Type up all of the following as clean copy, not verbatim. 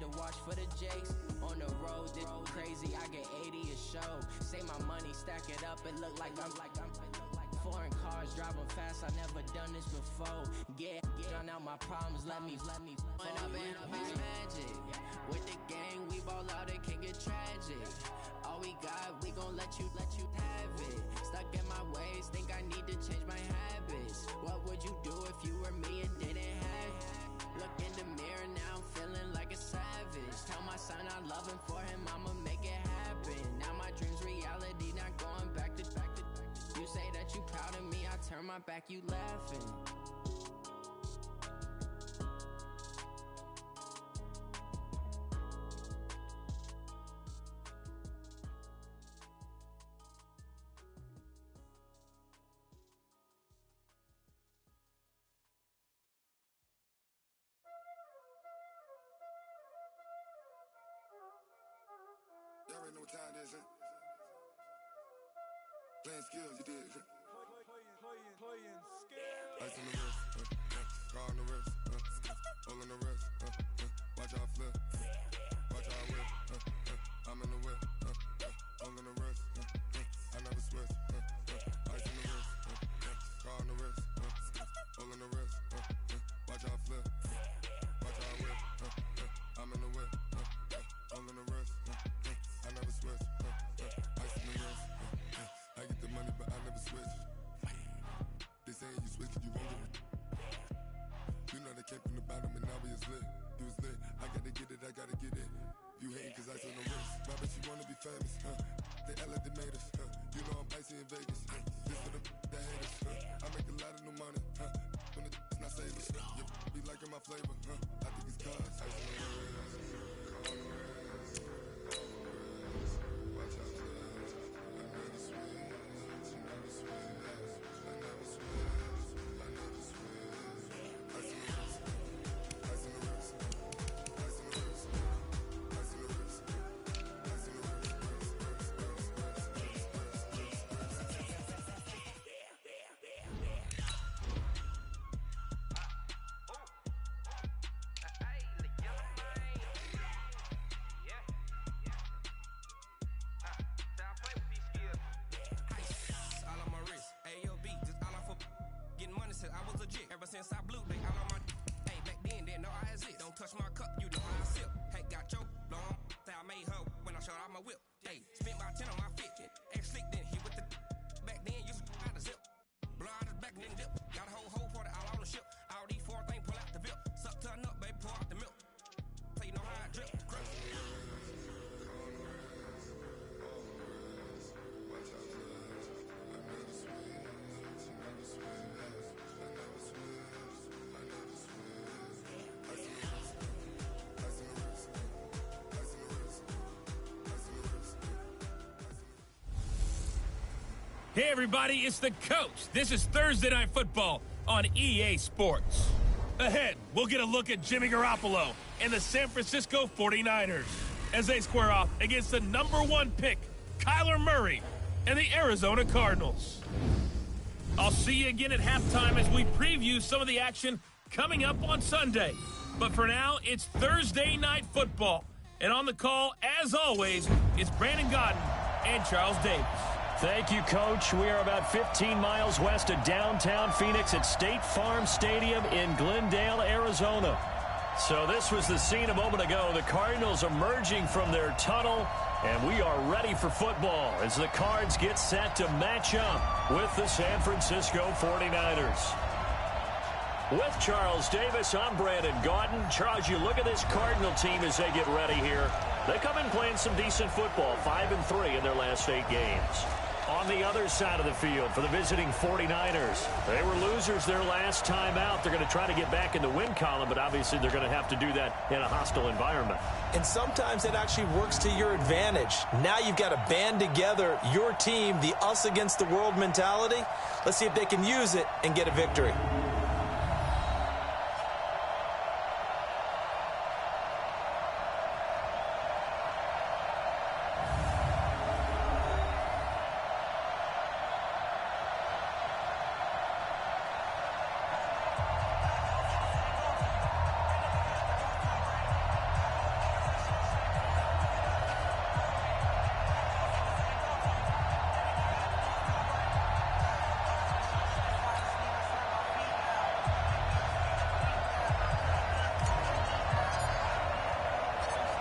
to watch for the jakes. On the road, this crazy, I get 80 a show. Say my money, stack it up, it look like I'm foreign cars, driving fast, I never done this before. Drown out my problems, let me When up and up is magic. With the gang, we ball out, it can get tragic. All we got, we gon' let you have it. Stuck in my ways, think I need to change my habits. What would you do if you were me and didn't have it? Look in the mirror, now I'm feeling like a savage. Tell my son I love him, for him I'ma make it happen. Now my dream's reality, not going back to. You say that you proud of me, I turn my back, you laughing. Y'all already know what time it is, huh? Playing skills, you did. Playing skills. Ice on the wrist, car on the wrist, all on the wrist, watch how I flip, watch how I whip, I'm in the whip, all on the wrist, I never switch, ice on the wrist, car on the wrist, all on the wrist, watch how I flip, watch how I whip, I'm in the whip, all on the wrist, I never switch, ice on the wrist. I get the money, but I never switch. They saying you switch, you won't get it. You know they came from the bottom and now we is lit. You was lit, I gotta get it, I gotta get it. You hating cause ice on the wrist. My bitch, you wanna be famous, They act like they made us, You know I'm icy in Vegas, This for the that hate us, I make a lot of new money, When it's not savers, You be liking my flavor, I think it's cause ice on the wrist. On the wrist, watch out, I never switch. I was legit ever since I blew they all on my hey back then didn't know I exist. Don't touch my cup, you know how I sip. Hey, got your long say I made her when I showed out my whip. Hey, spent my 10 on my fit. Ex slick then he with the back then used to out the zip. Blow out his back and then dip. Got a whole for the all on the ship. All these four things pull out the VIP. Suck to a nut, baby, pour out the milk. So you know how I drip. Hey everybody, it's the coach. This is Thursday Night Football on EA Sports. Ahead, we'll get a look at Jimmy Garoppolo and the San Francisco 49ers as they square off against the #1 pick, Kyler Murray, and the Arizona Cardinals. I'll see you again at halftime as we preview some of the action coming up on Sunday. But for now, it's Thursday Night Football. And on the call, as always, it's Brandon Godden and Charles Davis. Thank you, Coach. We are about 15 miles west of downtown Phoenix at State Farm Stadium in Glendale, Arizona. So this was the scene a moment ago. The Cardinals emerging from their tunnel, and we are ready for football as the Cards get set to match up with the San Francisco 49ers. With Charles Davis, I'm Brandon Gaudin. Charles, you look at this Cardinal team as they get ready here. They come in playing some decent football, 5-3 in their last 8 games. On the other side of the field for the visiting 49ers, they were losers their last time out. They're going to try to get back in the win column, but obviously they're going to have to do that in a hostile environment. And sometimes that actually works to your advantage. Now you've got to band together your team, the us against the world mentality. Let's see if they can use it and get a victory.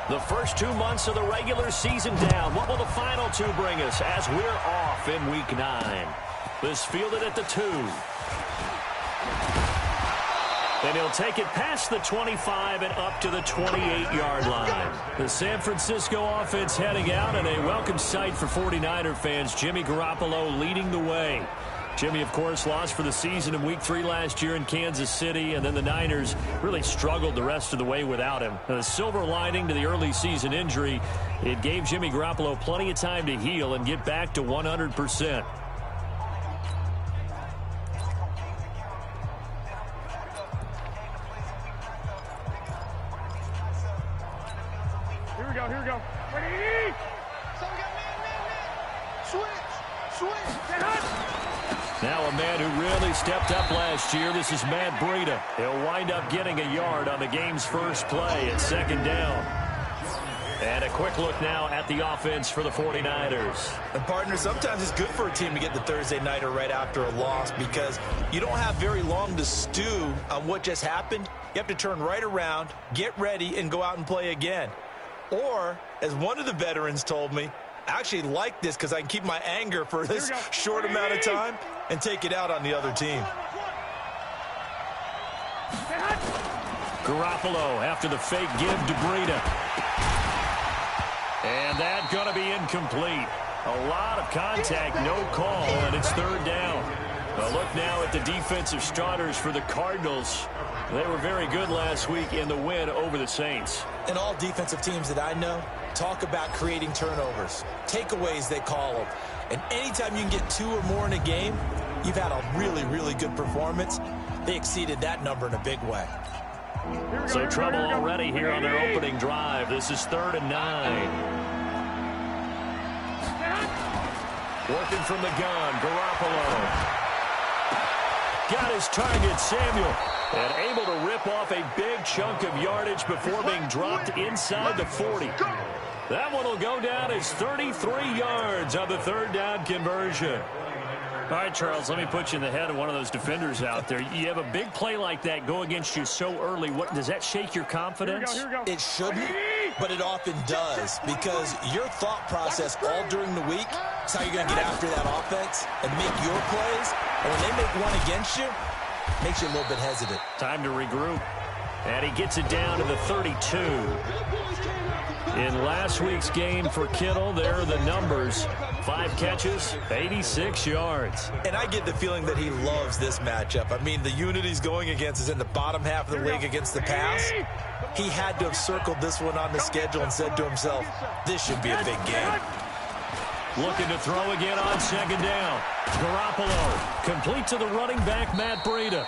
The first 2 months of the regular season down. What will the final 2 bring us as we're off in Week 9? This fielded at the 2. And he'll take it past the 25 and up to the 28-yard line. The San Francisco offense heading out, and a welcome sight for 49er fans. Jimmy Garoppolo leading the way. Jimmy, of course, lost for the season in Week 3 last year in Kansas City, and then the Niners really struggled the rest of the way without him. The silver lining to the early season injury, it gave Jimmy Garoppolo plenty of time to heal and get back to 100%. Here we go. Ready? So we got man. Switch. Now a man who really stepped up last year. This is Matt Breida. He'll wind up getting a yard on the game's first play at 2nd down. And a quick look now at the offense for the 49ers. And partner, sometimes it's good for a team to get the Thursday nighter right after a loss because you don't have very long to stew on what just happened. You have to turn right around, get ready, and go out and play again. Or, as one of the veterans told me, I actually like this because I can keep my anger for this short amount of time and take it out on the other team. Garoppolo after the fake give to Breida. And that's going to be incomplete. A lot of contact, no call, and it's 3rd down. A look now at the defensive starters for the Cardinals. They were very good last week in the win over the Saints. And all defensive teams that I know talk about creating turnovers. Takeaways, they call them. And anytime you can get 2 or more in a game, you've had a really, really good performance. They exceeded that number in a big way. So trouble already here on their opening drive. This is 3rd and 9. Working from the gun, Garoppolo. Got his target, Samuel. And able to rip off a big chunk of yardage before being dropped inside the 40. That one will go down as 33 yards on the 3rd down conversion. All right, Charles, let me put you in the head of one of those defenders out there. You have a big play like that go against you so early. What does that shake your confidence? Here we go. It shouldn't, but it often does because your thought process all during the week is how you're going to get after that offense and make your plays. And when they make one against you, it makes you a little bit hesitant. Time to regroup. And he gets it down to the 32. In last week's game for Kittle, there are the numbers. 5 catches, 86 yards. And I get the feeling that he loves this matchup. I mean, the unit he's going against is in the bottom half of the league against the pass. He had to have circled this one on the schedule and said to himself, this should be a big game. Looking to throw again on 2nd down. Garoppolo complete to the running back, Matt Breida.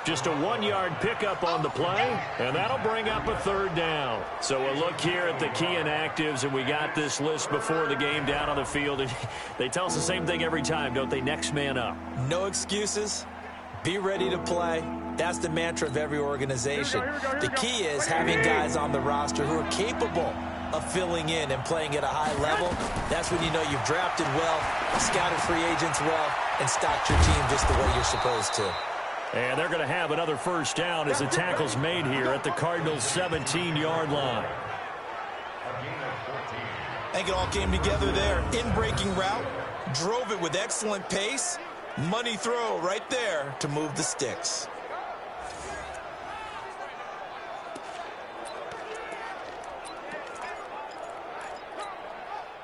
Just a 1-yard pickup on the play, and that'll bring up a 3rd down. So a look here at the key inactives, and we got this list before the game down on the field. And they tell us the same thing every time, don't they? Next man up. No excuses. Be ready to play. That's the mantra of every organization. The key is having guys on the roster who are capable of filling in and playing at a high level. That's when you know you've drafted well, scouted free agents well, and stocked your team just the way you're supposed to. And they're going to have another 1st down as the tackle's made here at the Cardinals' 17-yard line. I think it all came together there. In-breaking route, drove it with excellent pace. Money throw right there to move the sticks.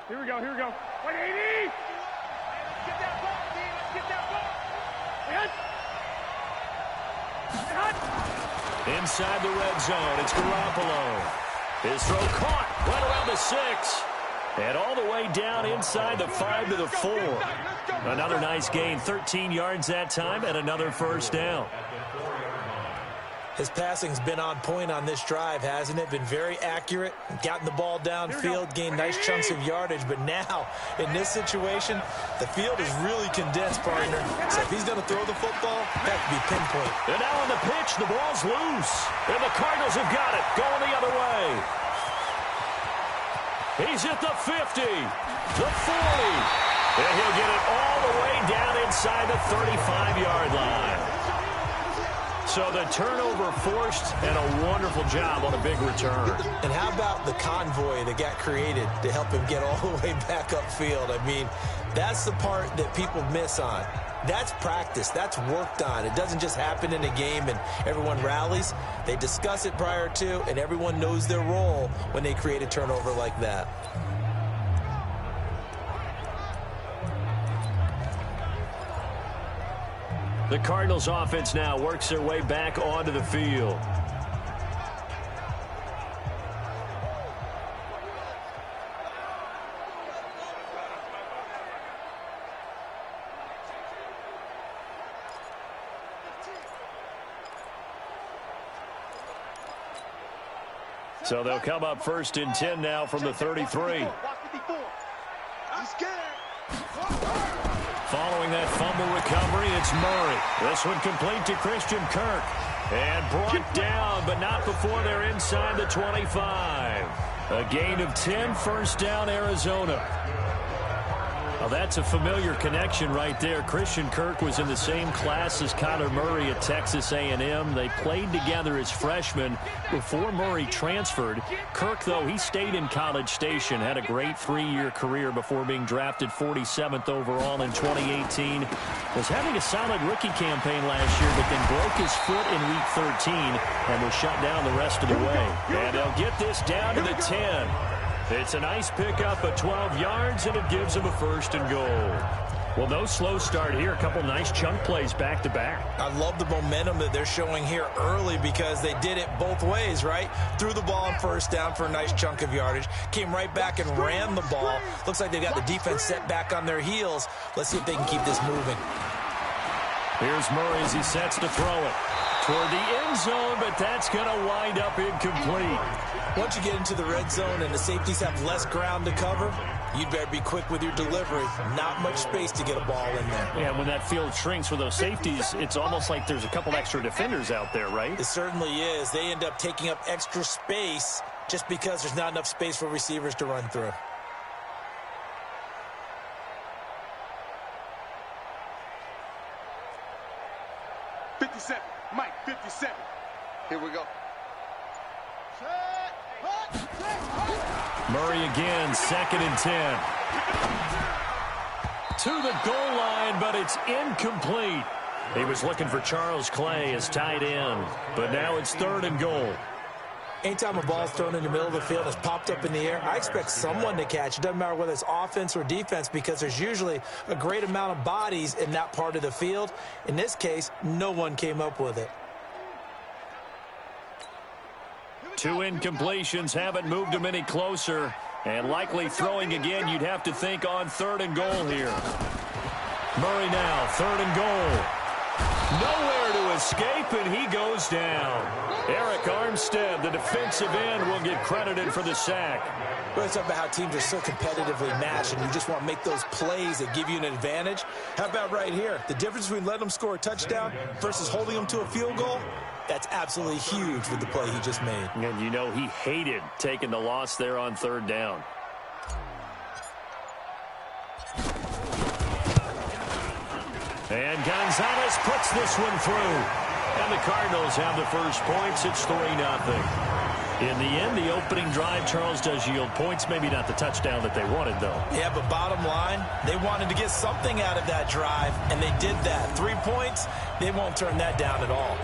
Here we go. 180. Get that ball, team. Let's get that ball. Inside the red zone, it's Garoppolo. His throw caught right around the 6. And all the way down inside the 5 to the 4. Another nice gain, 13 yards that time, and another 1st down. His passing's been on point on this drive, hasn't it? Been very accurate, gotten the ball downfield, gained nice chunks of yardage. But now, in this situation, the field is really condensed, partner. So if he's going to throw the football, that could be pinpoint. And now on the pitch, the ball's loose. And the Cardinals have got it, going the other way. He's at the 50, the 40. And he'll get it all the way down inside the 35-yard line. So the turnover forced and a wonderful job on a big return. And how about the convoy that got created to help him get all the way back upfield? I mean, that's the part that people miss on. That's practice. That's worked on. It doesn't just happen in a game and everyone rallies. They discuss it prior to, and everyone knows their role when they create a turnover like that. The Cardinals offense now works their way back onto the field. So they'll come up 1st and 10 now from the 33. Following that fumble recovery, it's Murray. This one complete to Christian Kirk. And brought down, but not before they're inside the 25. A gain of 10, first down, Arizona. Well, that's a familiar connection right there. Christian Kirk was in the same class as Kyler Murray at Texas A&M. They played together as freshmen before Murray transferred. Kirk, though, he stayed in College Station, had a great 3-year career before being drafted 47th overall in 2018. Was having a solid rookie campaign last year, but then broke his foot in Week 13 and was shut down the rest of the way. And they'll get this down to the 10. It's a nice pickup of 12 yards, and it gives them a 1st and goal. Well, no slow start here. A couple nice chunk plays back-to-back. I love the momentum that they're showing here early because they did it both ways, right? Threw the ball on 1st down for a nice chunk of yardage. Came right back and ran the ball. Looks like they've got the defense set back on their heels. Let's see if they can keep this moving. Here's Murray as he sets to throw it toward the end zone, but that's going to wind up incomplete. Once you get into the red zone and the safeties have less ground to cover, you'd better be quick with your delivery. Not much space to get a ball in there. Yeah, when that field shrinks with those safeties, it's almost like there's a couple extra defenders out there, right? It certainly is. They end up taking up extra space just because there's not enough space for receivers to run through. Mike, 57. Here we go. Murray again, 2nd and 10. To the goal line, but it's incomplete. He was looking for Charles Clay as tight end, but now it's 3rd and goal. Anytime a ball's thrown in the middle of the field and it's popped up in the air, I expect someone to catch. It doesn't matter whether it's offense or defense because there's usually a great amount of bodies in that part of the field. In this case, no one came up with it. 2 incompletions haven't moved him any closer. And likely throwing again, you'd have to think on 3rd and goal here. Murray now, 3rd and goal. Nowhere to escape, and he goes down. Eric Armstead, the defensive end, will get credited for the sack. Well, it's about how teams are so competitively matched, and you just want to make those plays that give you an advantage. How about right here? The difference between letting them score a touchdown versus holding them to a field goal, that's absolutely huge with the play he just made. And you know he hated taking the loss there on 3rd down. And Gonzalez puts this one through. And the Cardinals have the first points. It's 3-0. In the end, the opening drive, Charles, does yield points. Maybe not the touchdown that they wanted, though. Yeah, but bottom line, they wanted to get something out of that drive, and they did that. 3 points, they won't turn that down at all.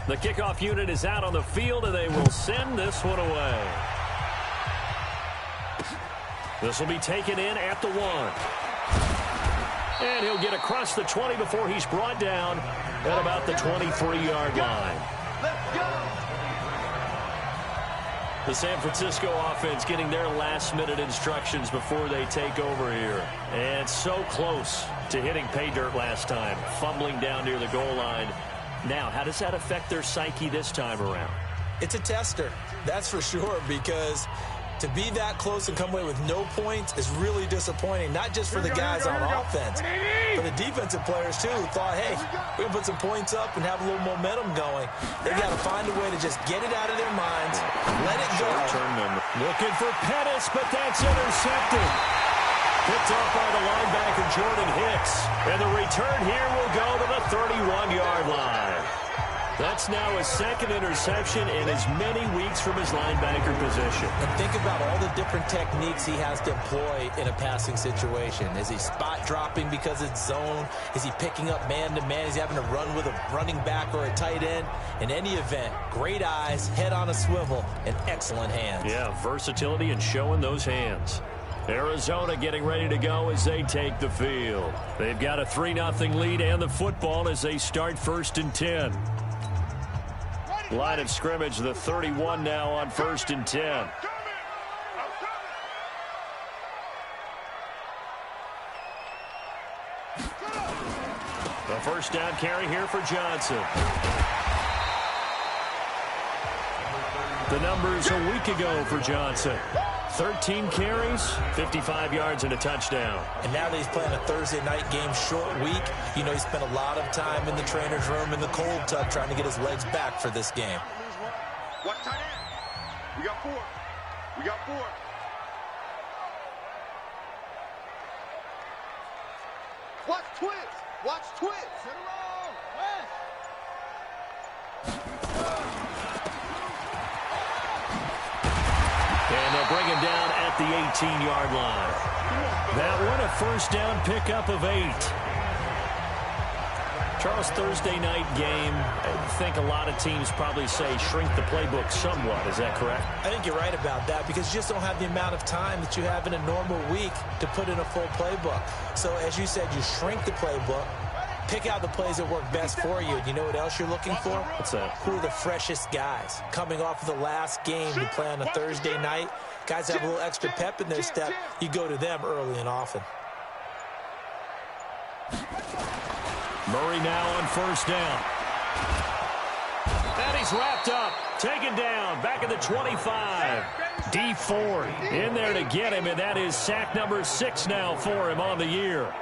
The kickoff unit is out on the field, and they will send this one away. This will be taken in at the 1. And he'll get across the 20 before he's brought down at about the 23-yard line. Let's go. The San Francisco offense getting their last-minute instructions before they take over here. And so close to hitting pay dirt last time, fumbling down near the goal line. Now, how does that affect their psyche this time around? It's a tester, that's for sure, because To be that close and come away with no points is really disappointing, not just for the guys on offense, but the defensive players, too, who thought, hey, we're going to put some points up and have a little momentum going. They've got to find a way to just get it out of their minds, let it go. Looking for Pettis, but that's intercepted. Picked up by the linebacker, Jordan Hicks. And the return here will go to the 31-yard line. That's now his second interception in as many weeks from his linebacker position. And think about all the different techniques he has to employ in a passing situation. Is he spot dropping because it's zone? Is he picking up man-to-man? Is he having to run with a running back or a tight end? In any event, great eyes, head on a swivel, and excellent hands. Yeah, versatility and showing those hands. Arizona getting ready to go as they take the field. They've got a 3-0 lead and the football as they start 1st and 10. Line of scrimmage, the 31 now on 1st and 10. The first down carry here for Johnson. The numbers a week ago for Johnson. 13 carries, 55 yards, and a touchdown. And now that he's playing a Thursday night game, short week, you know he spent a lot of time in the trainer's room in the cold tub trying to get his legs back for this game. Watch tight end. We got 4. We got 4. Watch twist. Watch twist. Sit around. West. And they'll bring him down at the 18-yard line. That one a first down pickup of 8. Charles, Thursday night game, I think a lot of teams probably say shrink the playbook somewhat. Is that correct? I think you're right about that because you just don't have the amount of time that you have in a normal week to put in a full playbook. So as you said, you shrink the playbook, pick out the plays that work best for you. And you know what else you're looking for? What's that? Who are the freshest guys? Coming off of the last game you play on a Thursday night, guys have a little extra pep in their step. You go to them early and often. Murray now on first down. And he's wrapped up. Taken down. Back at the 25. D Ford in there to get him, and that is sack number 6 now for him on the year.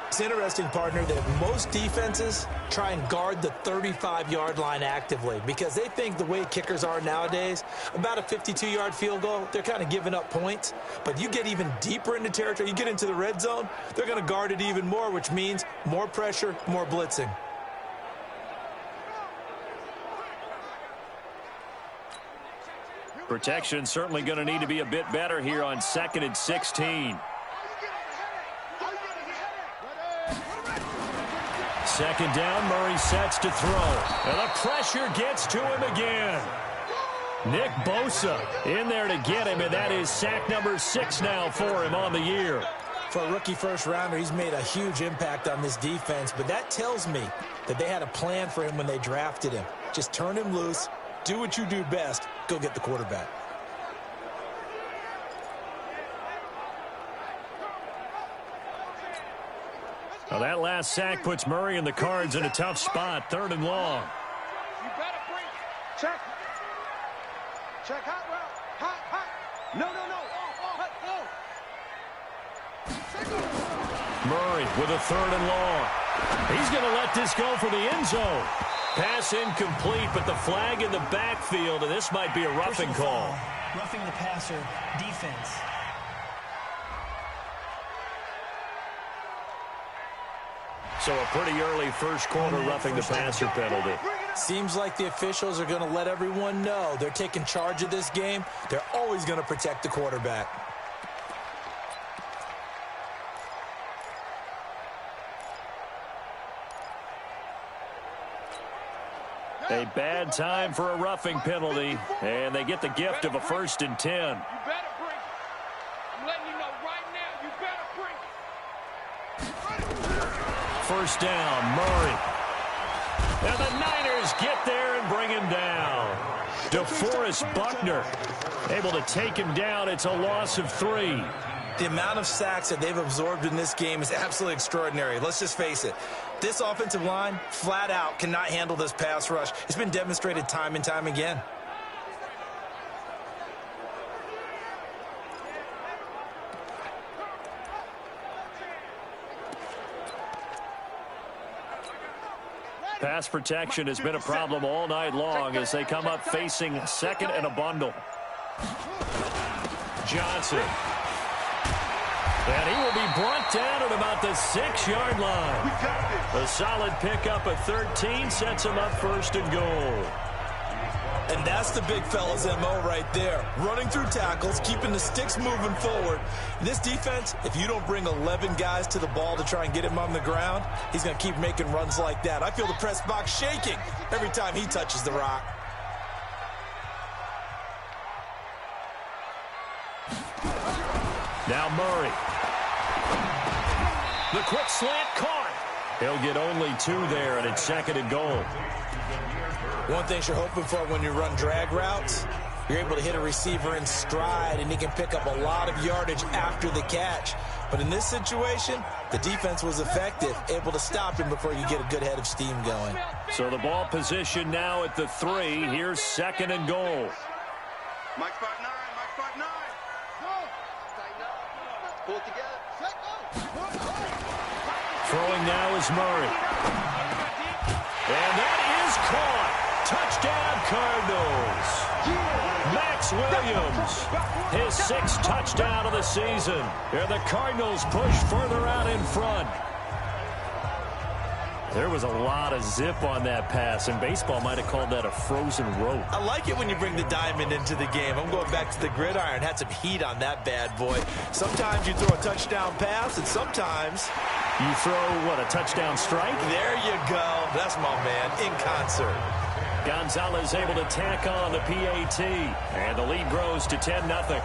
It's interesting, partner, that most defenses try and guard the 35-yard line actively because they think the way kickers are nowadays, about a 52-yard field goal, they're kind of giving up points. But you get even deeper into territory, you get into the red zone, they're going to guard it even more, which means more pressure, more blitzing. Protection certainly going to need to be a bit better here on 2nd and 16. Second down, Murray sets to throw. And the pressure gets to him again. Nick Bosa in there to get him, and that is sack number 6 now for him on the year. For a rookie first-rounder, he's made a huge impact on this defense, but that tells me that they had a plan for him when they drafted him. Just turn him loose, do what you do best, go get the quarterback. Now that last sack puts Murray and the Cards in a tough spot, 3rd and long. You better bring it. Check. Check hot route. Hot. No. Murray with a 3rd and long. He's going to let this go for the end zone. Pass incomplete, but the flag in the backfield, and this might be a roughing call. Roughing the passer, defense. So a pretty early first quarter roughing the passer penalty. Seems like the officials are going to let everyone know they're taking charge of this game. They're always going to protect the quarterback. A bad time for a roughing penalty, and they get the gift of a 1st and 10. You better bring it. I'm letting you know right now, you better bring it. First down, Murray. And the Niners get there and bring him down. DeForest Buckner able to take him down. It's a loss of 3. The amount of sacks that they've absorbed in this game is absolutely extraordinary. Let's just face it. This offensive line, flat out, cannot handle this pass rush. It's been demonstrated time and time again. Pass protection has been a problem all night long as they come up facing second and a bundle. Johnson. And he will be brought down at about the 6-yard line. A solid pickup of 13 sets him up first and goal. And that's the big fella's MO right there. Running through tackles, keeping the sticks moving forward. In this defense, if you don't bring 11 guys to the ball to try and get him on the ground, he's going to keep making runs like that. I feel the press box shaking every time he touches the rock. Now Murray. The quick slant caught. He'll get only 2 there, and it's second and goal. One thing you're hoping for when you run drag routes, you're able to hit a receiver in stride, and he can pick up a lot of yardage after the catch. But in this situation, the defense was effective, able to stop him before you get a good head of steam going. So the ball position now at the 3. Here's second and goal. Mike 5-9, Mike 5-9. Pull it together. Throwing now is Murray. And that is caught. Touchdown, Cardinals. Max Williams, his 6th touchdown of the season. And the Cardinals push further out in front. There was a lot of zip on that pass, and baseball might have called that a frozen rope. I like it when you bring the diamond into the game. I'm going back to the gridiron. Had some heat on that bad boy. Sometimes you throw a touchdown pass, and sometimes you throw, what, a touchdown strike? There you go. That's my man, in concert. Gonzalez able to tack on the PAT, and the lead grows to 10-0.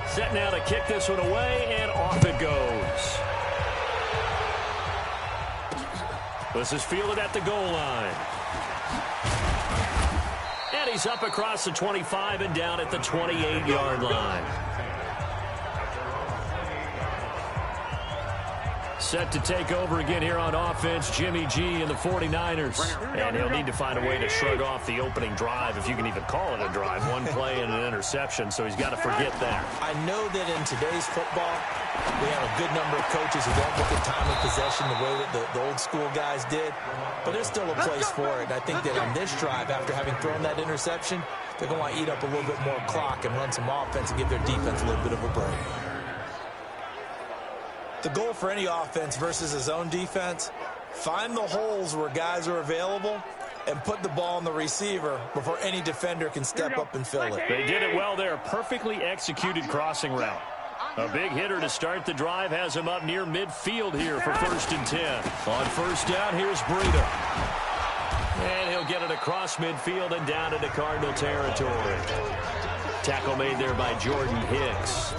Set now to kick this one away, and off it goes. This is fielded at the goal line. And he's up across the 25 and down at the 28-yard line. Set to take over again here on offense, Jimmy G and the 49ers. And he'll need to find a way to shrug off the opening drive, if you can even call it a drive. 1 play and an interception, so he's got to forget that. I know that in today's football, we have a good number of coaches who don't look at time of possession the way that the old school guys did. But there's still a place for it. And I think that on this drive, after having thrown that interception, they're going to want to eat up a little bit more clock and run some offense and give their defense a little bit of a break. The goal for any offense versus his own defense, find the holes where guys are available and put the ball on the receiver before any defender can step up and fill it. They did it well there. Perfectly executed crossing route. A big hitter to start the drive has him up near midfield here for 1st and 10. On 1st down, here's Breida. And he'll get it across midfield and down into Cardinal territory. Tackle made there by Jordan Hicks.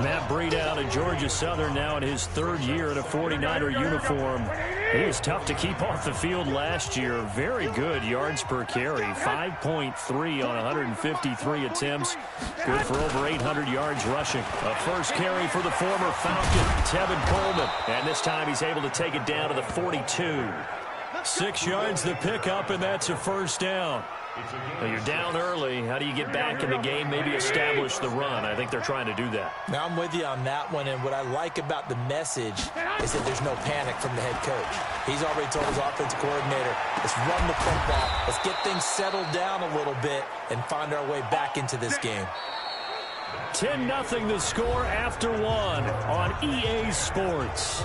Matt Breida out of Georgia Southern now in his 3rd year in a 49er uniform. He was tough to keep off the field last year. Very good yards per carry. 5.3 on 153 attempts. Good for over 800 yards rushing. A first carry for the former Falcon, Tevin Coleman. And this time he's able to take it down to the 42. 6 yards the pickup, and that's a 1st down. Well, you're down early. How do you get back in the game, maybe establish the run? I think they're trying to do that. Now, I'm with you on that one, and what I like about the message is that there's no panic from the head coach. He's already told his offensive coordinator, let's run the football, let's get things settled down a little bit and find our way back into this game. 10-0 the score after 1 on EA Sports.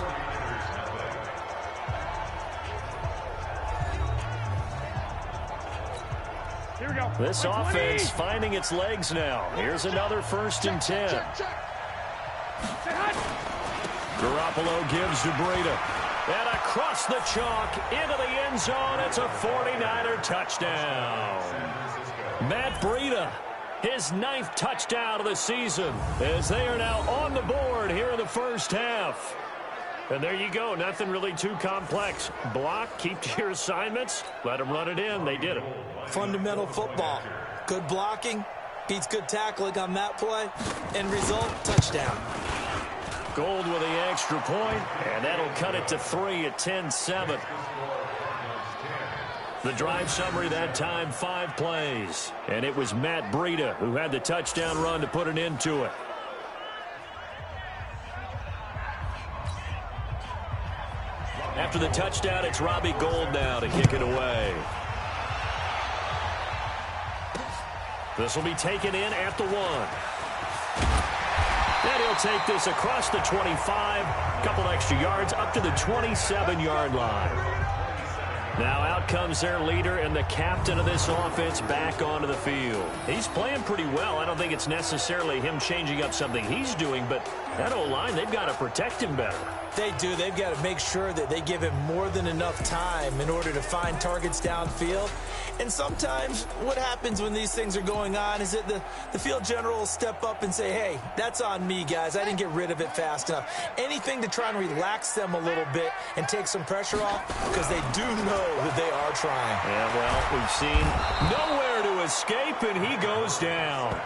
This offense finding its legs now. Here's another 1st and 10. Garoppolo gives to Breida. And across the chalk into the end zone. It's a 49er touchdown. Matt Breida, his 9th touchdown of the season, as they are now on the board here in the 1st half. And there you go. Nothing really too complex. Block, keep to your assignments, let them run it in. They did it. Fundamental football. Good blocking beats good tackling on that play. End result, touchdown. Gold with the extra point, and that'll cut it to 3 at 10-7. The drive summary that time, 5 plays. And it was Matt Breida who had the touchdown run to put an end to it. After the touchdown, it's Robbie Gould now to kick it away. This will be taken in at the 1. And he'll take this across the 25, a couple extra yards up to the 27-yard line. Now out comes their leader and the captain of this offense back onto the field. He's playing pretty well. I don't think it's necessarily him changing up something he's doing, but that O-line, they've got to protect him better. They do. They've got to make sure that they give him more than enough time in order to find targets downfield. And sometimes what happens when these things are going on is that the field general will step up and say, hey, that's on me, guys. I didn't get rid of it fast enough. Anything to try and relax them a little bit and take some pressure off, because they do know that they are trying. Yeah, well, we've seen nowhere to escape, and he goes down.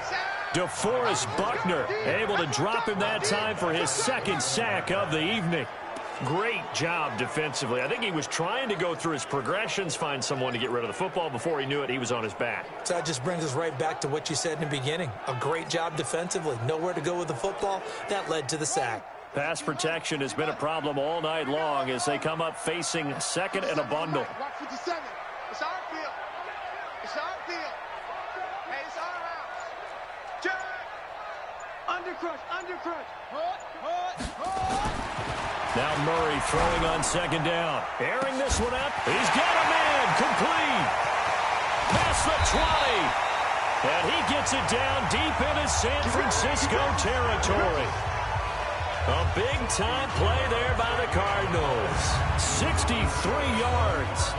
DeForest Buckner able to drop him that time for his 2nd sack of the evening. Great job defensively. I think he was trying to go through his progressions, find someone to get rid of the football. Before he knew it, he was on his back. So that just brings us right back to what you said in the beginning. A great job defensively. Nowhere to go with the football. That led to the sack. Pass protection has been a problem all night long as they come up facing 2nd and a bundle. Watch 57. It's our field. It's our field. Hey, it's our house. Check. Undercrush. Now Murray throwing on 2nd down. Airing this one up. He's got a man. Complete. Past the 20. And he gets it down deep into San Francisco territory. A big-time play there by the Cardinals. 63 yards.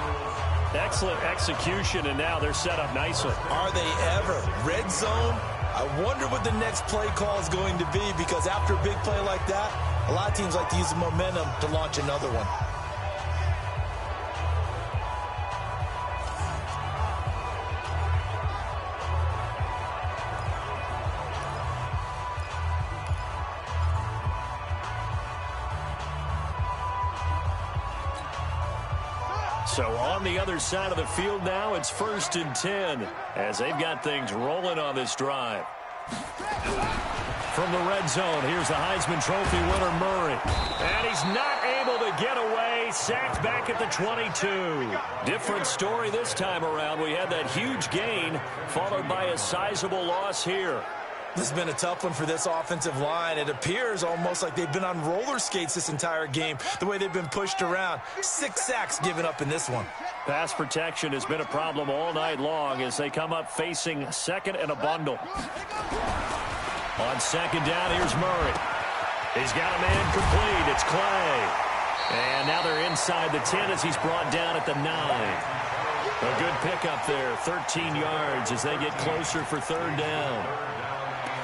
Excellent execution, and now they're set up nicely. Are they ever? Red zone? I wonder what the next play call is going to be, because after a big play like that, a lot of teams like to use the momentum to launch another one. So on the other side of the field now, it's 1st and 10 as they've got things rolling on this drive. From the red zone, here's the Heisman Trophy winner, Murray. And he's not able to get away. Sacked back at the 22. Different story this time around. We had that huge gain followed by a sizable loss here. This has been a tough one for this offensive line. It appears almost like they've been on roller skates this entire game, the way they've been pushed around. 6 sacks given up in this one. Pass protection has been a problem all night long as they come up facing 2nd and a bundle. On 2nd down, here's Murray. He's got a man complete. It's Clay. And now they're inside the 10 as he's brought down at the 9. A good pickup there, 13 yards as they get closer for 3rd down.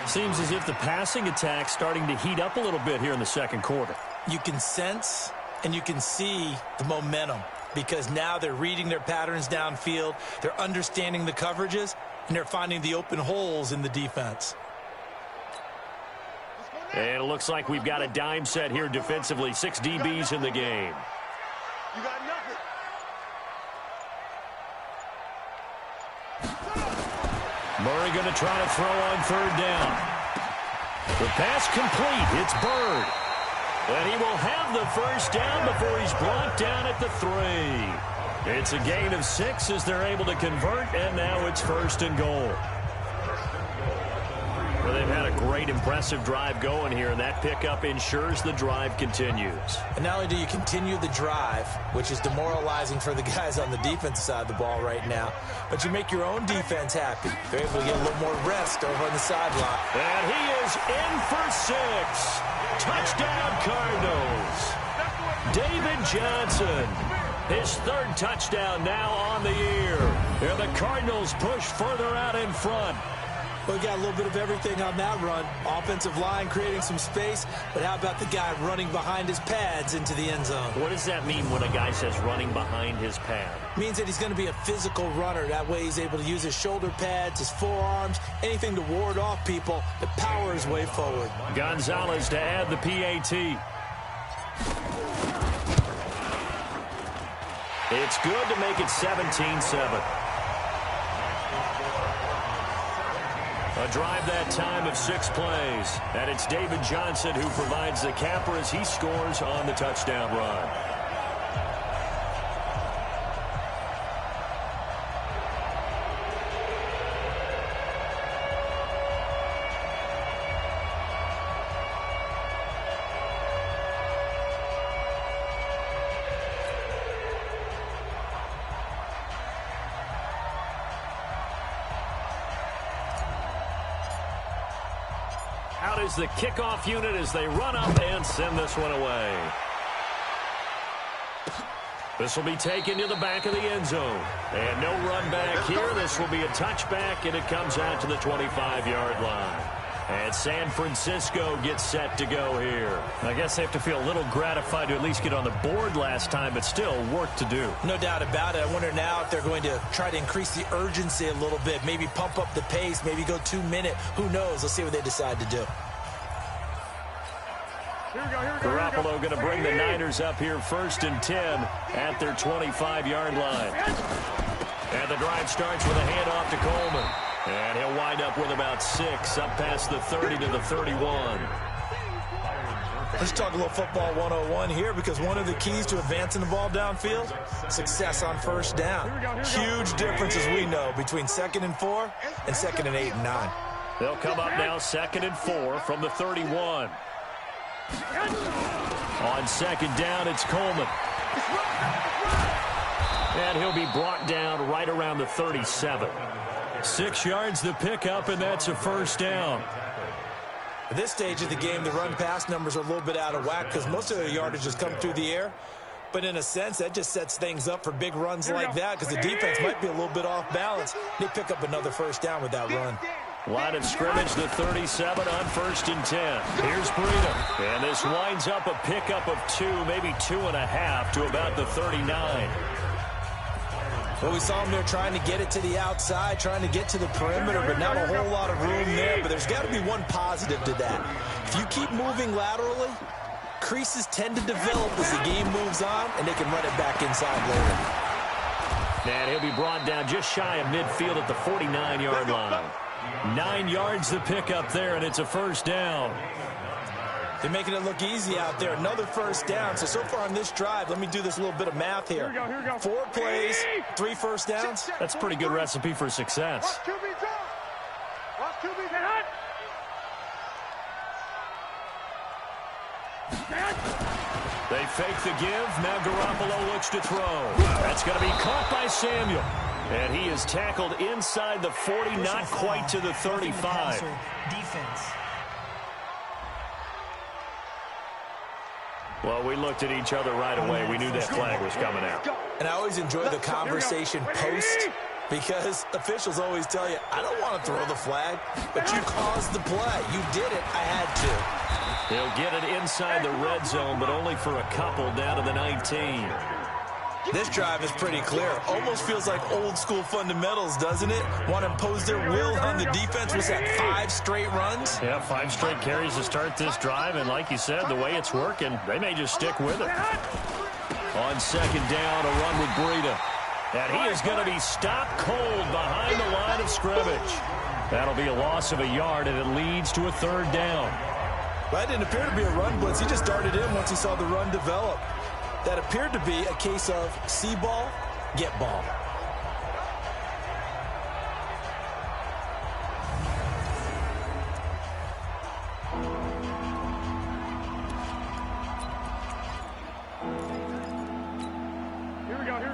Seems as if the passing attack's starting to heat up a little bit here in the 2nd quarter. You can sense and you can see the momentum, because now they're reading their patterns downfield, they're understanding the coverages, and they're finding the open holes in the defense. And it looks like we've got a dime set here defensively. 6 DBs in the game. You got nothing. Murray going to try to throw on 3rd down. The pass complete. It's Bird. And he will have the 1st down before he's brought down at the 3. It's a gain of 6 as they're able to convert, and now it's 1st and goal. Well, they've had a great, impressive drive going here, and that pickup ensures the drive continues. And not only do you continue the drive, which is demoralizing for the guys on the defensive side of the ball right now, but you make your own defense happy. They're able to get a little more rest over on the sideline. And he is in for 6. Touchdown, Cardinals. David Johnson, his 3rd touchdown now on the year. And the Cardinals push further out in front. Well, we got a little bit of everything on that run. Offensive line creating some space, but how about the guy running behind his pads into the end zone? What does that mean when a guy says running behind his pad? Means that he's going to be a physical runner. That way he's able to use his shoulder pads, his forearms, anything to ward off people to power his way forward. Gonzalez to add the PAT. It's good to make it 17-7. A drive that time of 6 plays. And it's David Johnson who provides the capper as he scores on the touchdown run. Out is the kickoff unit as they run up and send this one away. This will be taken to the back of the end zone. And no run back here. This will be a touchback, and it comes out to the 25-yard line. And San Francisco gets set to go here. I guess they have to feel a little gratified to at least get on the board last time, but still work to do. No doubt about it. I wonder now if they're going to try to increase the urgency a little bit, maybe pump up the pace, maybe go 2-minute. Who knows? Let's see what they decide to do. Garoppolo going to bring the Niners up here 1st and 10 at their 25-yard line. And the drive starts with a handoff to Coleman. And he'll wind up with about 6 up past the 30 to the 31. Let's talk a little football 101 here, because one of the keys to advancing the ball downfield, success on first down. Huge difference, as we know, between 2nd and 4 and 2nd and 8 and 9. They'll come up now 2nd and 4 from the 31. On 2nd down, it's Coleman. And he'll be brought down right around the 37. 6 yards the pickup, and that's a 1st down. At this stage of the game, the run-pass numbers are a little bit out of whack because most of their yardage has come through the air. But in a sense, that just sets things up for big runs like that because the defense might be a little bit off balance. They pick up another 1st down with that run. Line of scrimmage, the 37 on 1st and 10. Here's Breida. And this winds up a pickup of 2, maybe 2.5 to about the 39. Well, we saw them there trying to get it to the outside, trying to get to the perimeter, but not a whole lot of room there. But there's got to be one positive to that. If you keep moving laterally, creases tend to develop as the game moves on, and they can run it back inside later. And he'll be brought down just shy of midfield at the 49-yard line. 9 yards the pickup there, and it's a 1st down. They're making it look easy out there. Another 1st down. So far on this drive, let me do this little bit of math here. 4 plays, 3 1st downs. That's a pretty good recipe for success. They fake the give. Now Garoppolo looks to throw. That's going to be caught by Samuel. And he is tackled inside the 40, not quite to the 35. Defense. Well, we looked at each other right away. We knew that flag was coming out. And I always enjoy the conversation post, because officials always tell you, I don't want to throw the flag, but you caused the play. You did it. I had to. He'll get it inside the red zone, but only for a couple down to the 19. This drive is pretty clear. Almost feels like old school fundamentals, doesn't it? Want to impose their will on the defense. Was that 5 straight runs? Yeah, 5 straight carries to start this drive, and like you said, the way it's working, they may just stick with it. On 2nd down, a run with Breida. And he is going to be stopped cold behind the line of scrimmage. That'll be a loss of a yard, and it leads to a 3rd down. Well, that didn't appear to be a run blitz. He just darted in once he saw the run develop. That appeared to be a case of see ball, get ball.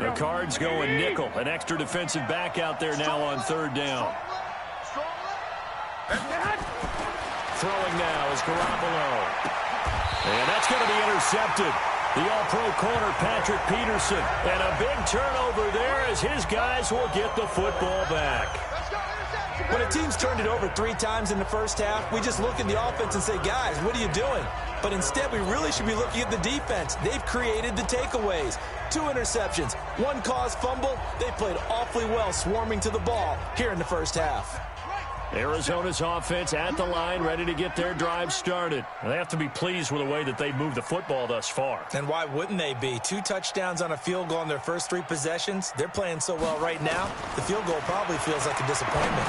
The Cards going nickel. An extra defensive back out there now on 3rd down. Throwing now is Garoppolo. And that's going to be intercepted. The all-pro corner, Patrick Peterson. And a big turnover there as his guys will get the football back. When a team's turned it over 3 times in the first half, we just look at the offense and say, guys, what are you doing? But instead, we really should be looking at the defense. They've created the takeaways. 2 interceptions, 1 caused fumble. They played awfully well swarming to the ball here in the first half. Arizona's offense at the line, ready to get their drive started. They have to be pleased with the way that they've moved the football thus far. And why wouldn't they be? 2 touchdowns on a field goal in their first 3 possessions. They're playing so well right now, the field goal probably feels like a disappointment.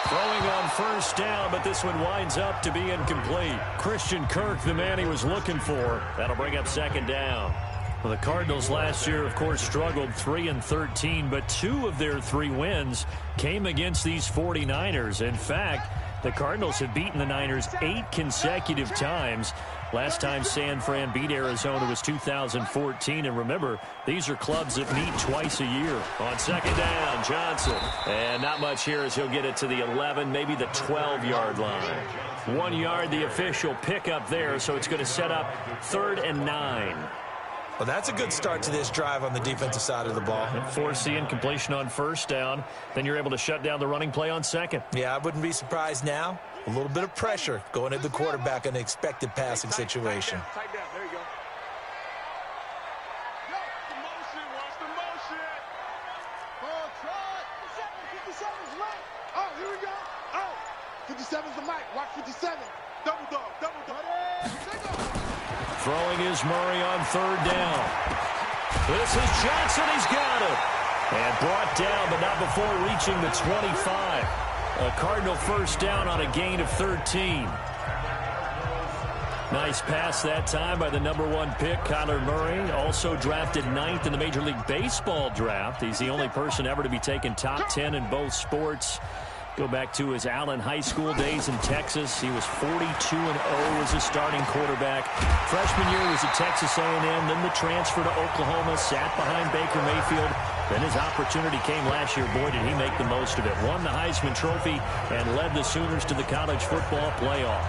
Throwing on first down, but this one winds up to be incomplete. Christian Kirk, the man he was looking for. That'll bring up second down. Well, the Cardinals last year, of course, struggled 3-13, but 2 of their 3 wins came against these 49ers. In fact, the Cardinals have beaten the Niners 8 consecutive times. Last time San Fran beat Arizona was 2014. And remember, these are clubs that meet twice a year. On second down, Johnson. And not much here as he'll get it to the 11, maybe the 12-yard line. 1 yard, the official pickup there, so it's going to set up 3rd and 9. Well, that's a good start to this drive on the defensive side of the ball. Force the incompletion on first down. Then you're able to shut down the running play on second. Yeah, I wouldn't be surprised now. A little bit of pressure going at the quarterback in an expected passing situation. Tight down. There you go. The motion. Watch the motion. Oh, try. 57's right. Oh, here we go. Oh, 57's the mic. Watch 57. Double dog. Double dog. Throwing is Murray on 3rd down. This is Johnson. He's got it. And brought down, but not before reaching the 25. A Cardinal first down on a gain of 13. Nice pass that time by the #1 pick, Kyler Murray. Also drafted 9th in the Major League Baseball draft. He's the only person ever to be taken top 10 in both sports. Go back to his Allen High School days in Texas. He was 42-0 as a starting quarterback. Freshman year was at Texas A&M, then the transfer to Oklahoma, sat behind Baker Mayfield. Then his opportunity came last year. Boy, did he make the most of it. Won the Heisman Trophy and led the Sooners to the college football playoff.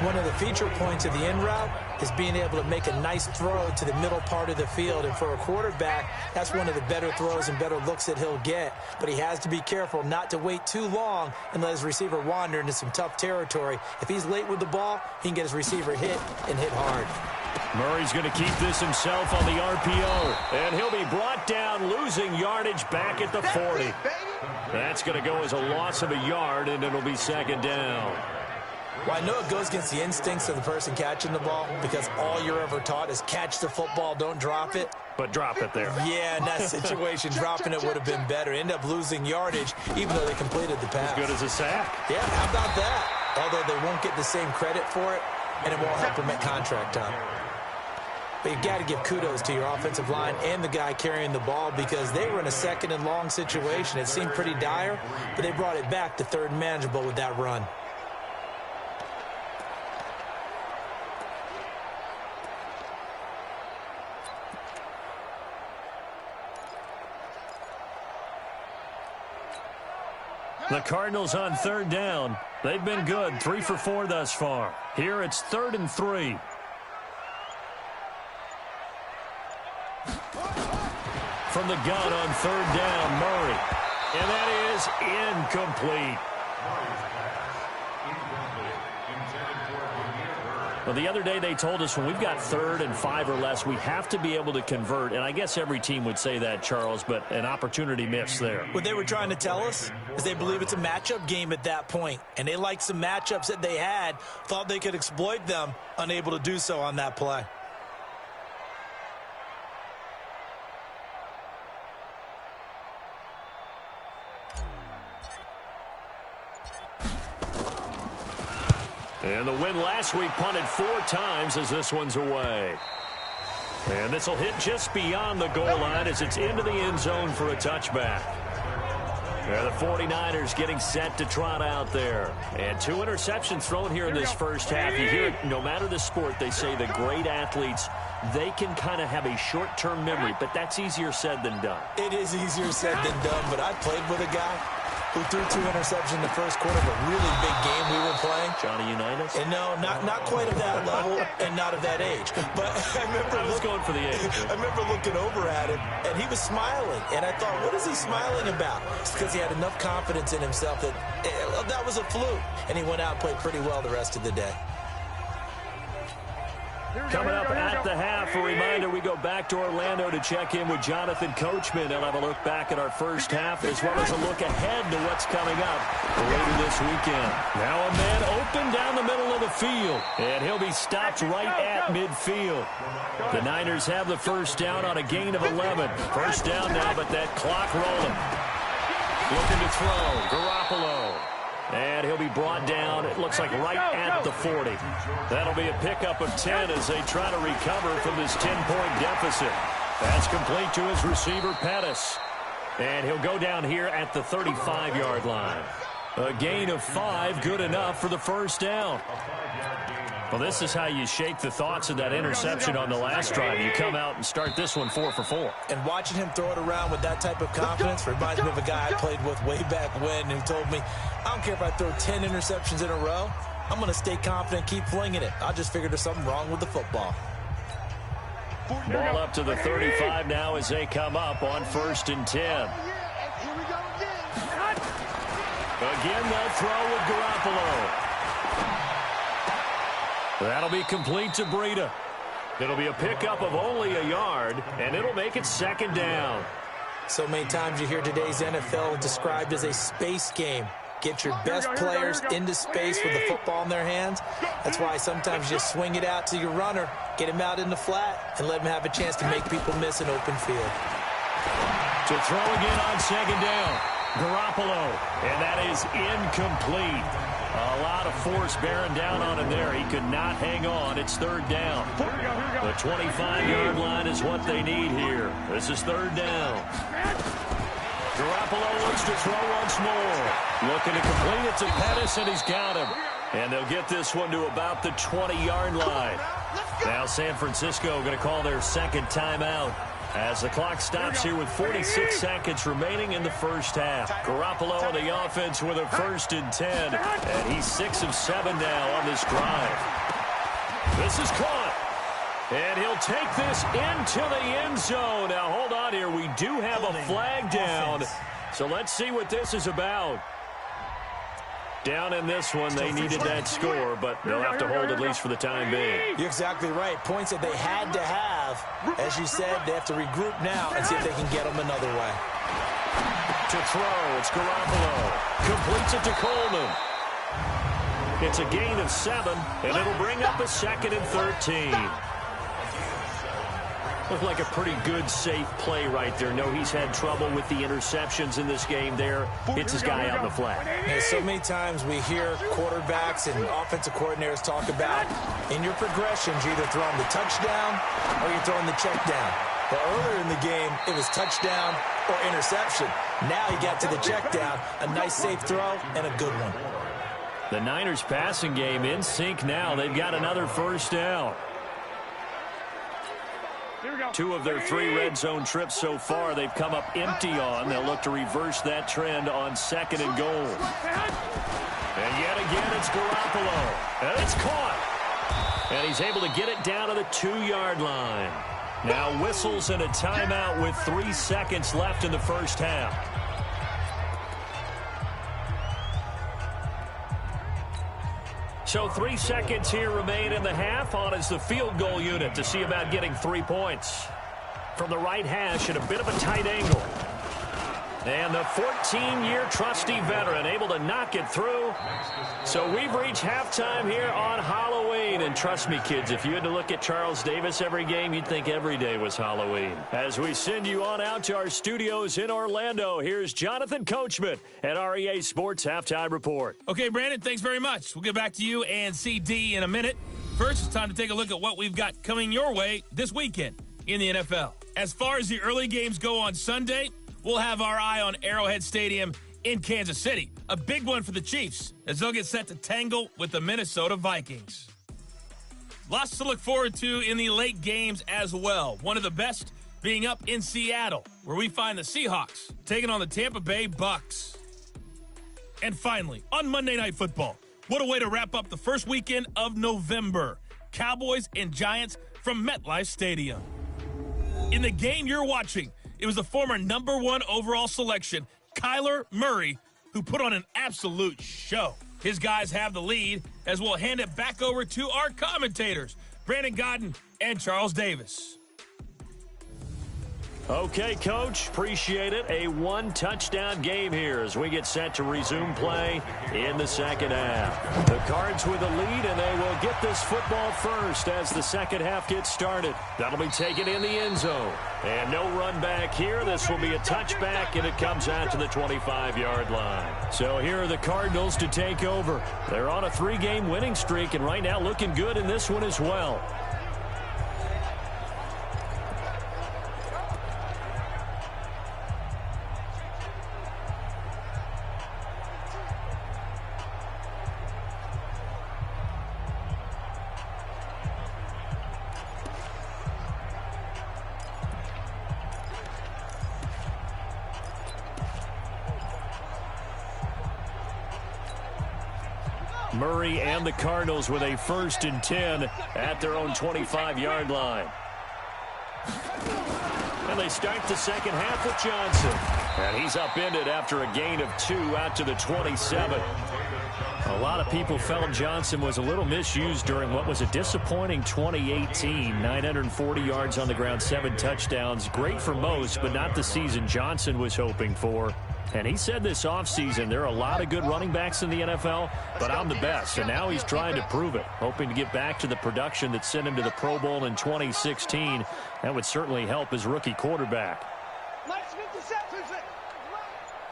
One of the feature points of the in route is being able to make a nice throw to the middle part of the field. And for a quarterback, that's one of the better throws and better looks that he'll get. But he has to be careful not to wait too long and let his receiver wander into some tough territory. If he's late with the ball, he can get his receiver hit and hit hard. Murray's going to keep this himself on the RPO. And he'll be brought down, losing yardage back at the 40. That's going to go as a loss of a yard, and it'll be second down. Well, I know it goes against the instincts of the person catching the ball because all you're ever taught is catch the football, don't drop it. But drop it there. Yeah, in that situation, dropping it would have been better. End up losing yardage, even though they completed the pass. As good as a sack. Yeah, how about that? Although they won't get the same credit for it, and it won't help them at contract time. But you've got to give kudos to your offensive line and the guy carrying the ball because they were in a 2nd and long situation. It seemed pretty dire, but they brought it back to 3rd and manageable with that run. The Cardinals on 3rd down. They've been good, 3 for 4 thus far. Here it's 3rd and 3. From the gun on 3rd down, Murray. And that is incomplete. Well, the other day they told us when we've got 3rd and 5 or less, we have to be able to convert. And I guess every team would say that, Charles, but an opportunity missed there. What they were trying to tell us is they believe it's a matchup game at that point. And they liked some matchups that they had, thought they could exploit them, unable to do so on that play. And the win last week punted 4 times as this one's away. And this will hit just beyond the goal line as it's into the end zone for a touchback. Yeah, the 49ers getting set to trot out there. And 2 interceptions thrown here in this first half. You hear it, no matter the sport, they say the great athletes, they can kind of have a short-term memory, but that's easier said than done. It is easier said than done, but I played with a guy who threw 2 interceptions in the first quarter of a really big game we were playing. Johnny Unitas? And no, not quite of that level and not of that age. But I was going for the age. I remember looking over at him, and he was smiling. And I thought, what is he smiling about? It's because he had enough confidence in himself that that was a fluke. And he went out and played pretty well the rest of the day. Coming up at the half, a reminder, we go back to Orlando to check in with Jonathan Coachman. He'll have a look back at our first half as well as a look ahead to what's coming up later this weekend. Now a man open down the middle of the field, and he'll be stopped right at midfield. The Niners have the first down on a gain of 11. First down now, but that clock rolling. Looking to throw, Garoppolo. And he'll be brought down, it looks like right at the 40. That'll be a pickup of 10 as they try to recover from this 10-point deficit. That's complete to his receiver, Pettis. And he'll go down here at the 35-yard line. A gain of 5, good enough for the first down. Well, this is how you shake the thoughts of that interception on the last drive. You come out and start this one 4 for 4. And watching him throw it around with that type of confidence reminds me of a guy I played with way back when who told me, I don't care if I throw 10 interceptions in a row, I'm going to stay confident, keep flinging it. I just figured there's something wrong with the football. Ball up to the 35 now as they come up on 1st and 10. Again, they'll throw with Garoppolo. That'll be complete to Breida. It'll be a pickup of only a yard, and it'll make it 2nd down. So many times you hear today's NFL described as a space game. Get your best players into space with the football in their hands. That's why sometimes you just swing it out to your runner, get him out in the flat, and let him have a chance to make people miss an open field. To throw again on 2nd down. Garoppolo, and that is incomplete. A lot of force bearing down on him there. He could not hang on. It's 3rd down. The 25-yard line is what they need here. This is 3rd down. Garoppolo looks to throw once more. Looking to complete it to Pettis, and he's got him. And they'll get this one to about the 20-yard line. Now San Francisco going to call their 2nd timeout as the clock stops here with 46 seconds remaining in the first half. Garoppolo on the offense with a 1st and 10. And he's 6 of 7 now on this drive. This is caught. And he'll take this into the end zone. Now, hold on here. We do have a flag down. So let's see what this is about. Down in this one, they needed that score, but they'll have to hold at least for the time being. You're exactly right. Points that they had to have. As you said, they have to regroup now and see if they can get them another way. To throw, it's Garoppolo. Completes it to Coleman. It's a gain of 7, and it'll bring up a 2nd and 13. Looked like a pretty good, safe play right there. No, he's had trouble with the interceptions in this game there. Hits his guy on the flat. And so many times we hear quarterbacks and offensive coordinators talk about in your progressions, you're either throwing the touchdown or you're throwing the check down. But earlier in the game, it was touchdown or interception. Now he got to the check down, a nice safe throw, and a good one. The Niners passing game in sync now. They've got another first down. 2 of their 3 red zone trips so far they've come up empty on. They'll look to reverse that trend on 2nd and goal. And yet again, it's Garoppolo. And it's caught. And he's able to get it down to the 2-yard line. Now whistles and a timeout with 3 seconds left in the first half. So 3 seconds here remain in the half. On is the field goal unit to see about getting 3 points. From the right hash at a bit of a tight angle. And the 14-year trusty veteran able to knock it through. So we've reached halftime here on Halloween. And trust me, kids, if you had to look at Charles Davis every game, you'd think every day was Halloween. As we send you on out to our studios in Orlando, here's Jonathan Coachman at REA Sports Halftime Report. Okay, Brandon, thanks very much. We'll get back to you and CD in a minute. First, it's time to take a look at what we've got coming your way this weekend in the NFL. As far as the early games go on Sunday, we'll have our eye on Arrowhead Stadium in Kansas City. A big one for the Chiefs as they'll get set to tangle with the Minnesota Vikings. Lots to look forward to in the late games as well. One of the best being up in Seattle, where we find the Seahawks taking on the Tampa Bay Bucks. And finally, on Monday Night Football, what a way to wrap up the first weekend of November. Cowboys and Giants from MetLife Stadium. In the game you're watching, it was the former #1 overall selection, Kyler Murray, who put on an absolute show. His guys have the lead as we'll hand it back over to our commentators, Brandon Godden and Charles Davis. Okay, Coach, appreciate it. A one-touchdown game here as we get set to resume play in the second half. The Cards with the lead, and they will get this football first as the second half gets started. That'll be taken in the end zone. And no run back here. This will be a touchback, and it comes out to the 25-yard line. So here are the Cardinals to take over. They're on a 3-game winning streak, and right now looking good in this one as well. Murray and the Cardinals with a 1st and 10 at their own 25-yard line. And they start the second half with Johnson. And he's upended after a gain of 2 out to the 27. A lot of people felt Johnson was a little misused during what was a disappointing 2018. 940 yards on the ground, 7 touchdowns. Great for most, but not the season Johnson was hoping for. And he said this offseason, there are a lot of good running backs in the NFL, but I'm the best. And now he's trying to prove it, hoping to get back to the production that sent him to the Pro Bowl in 2016. That would certainly help his rookie quarterback.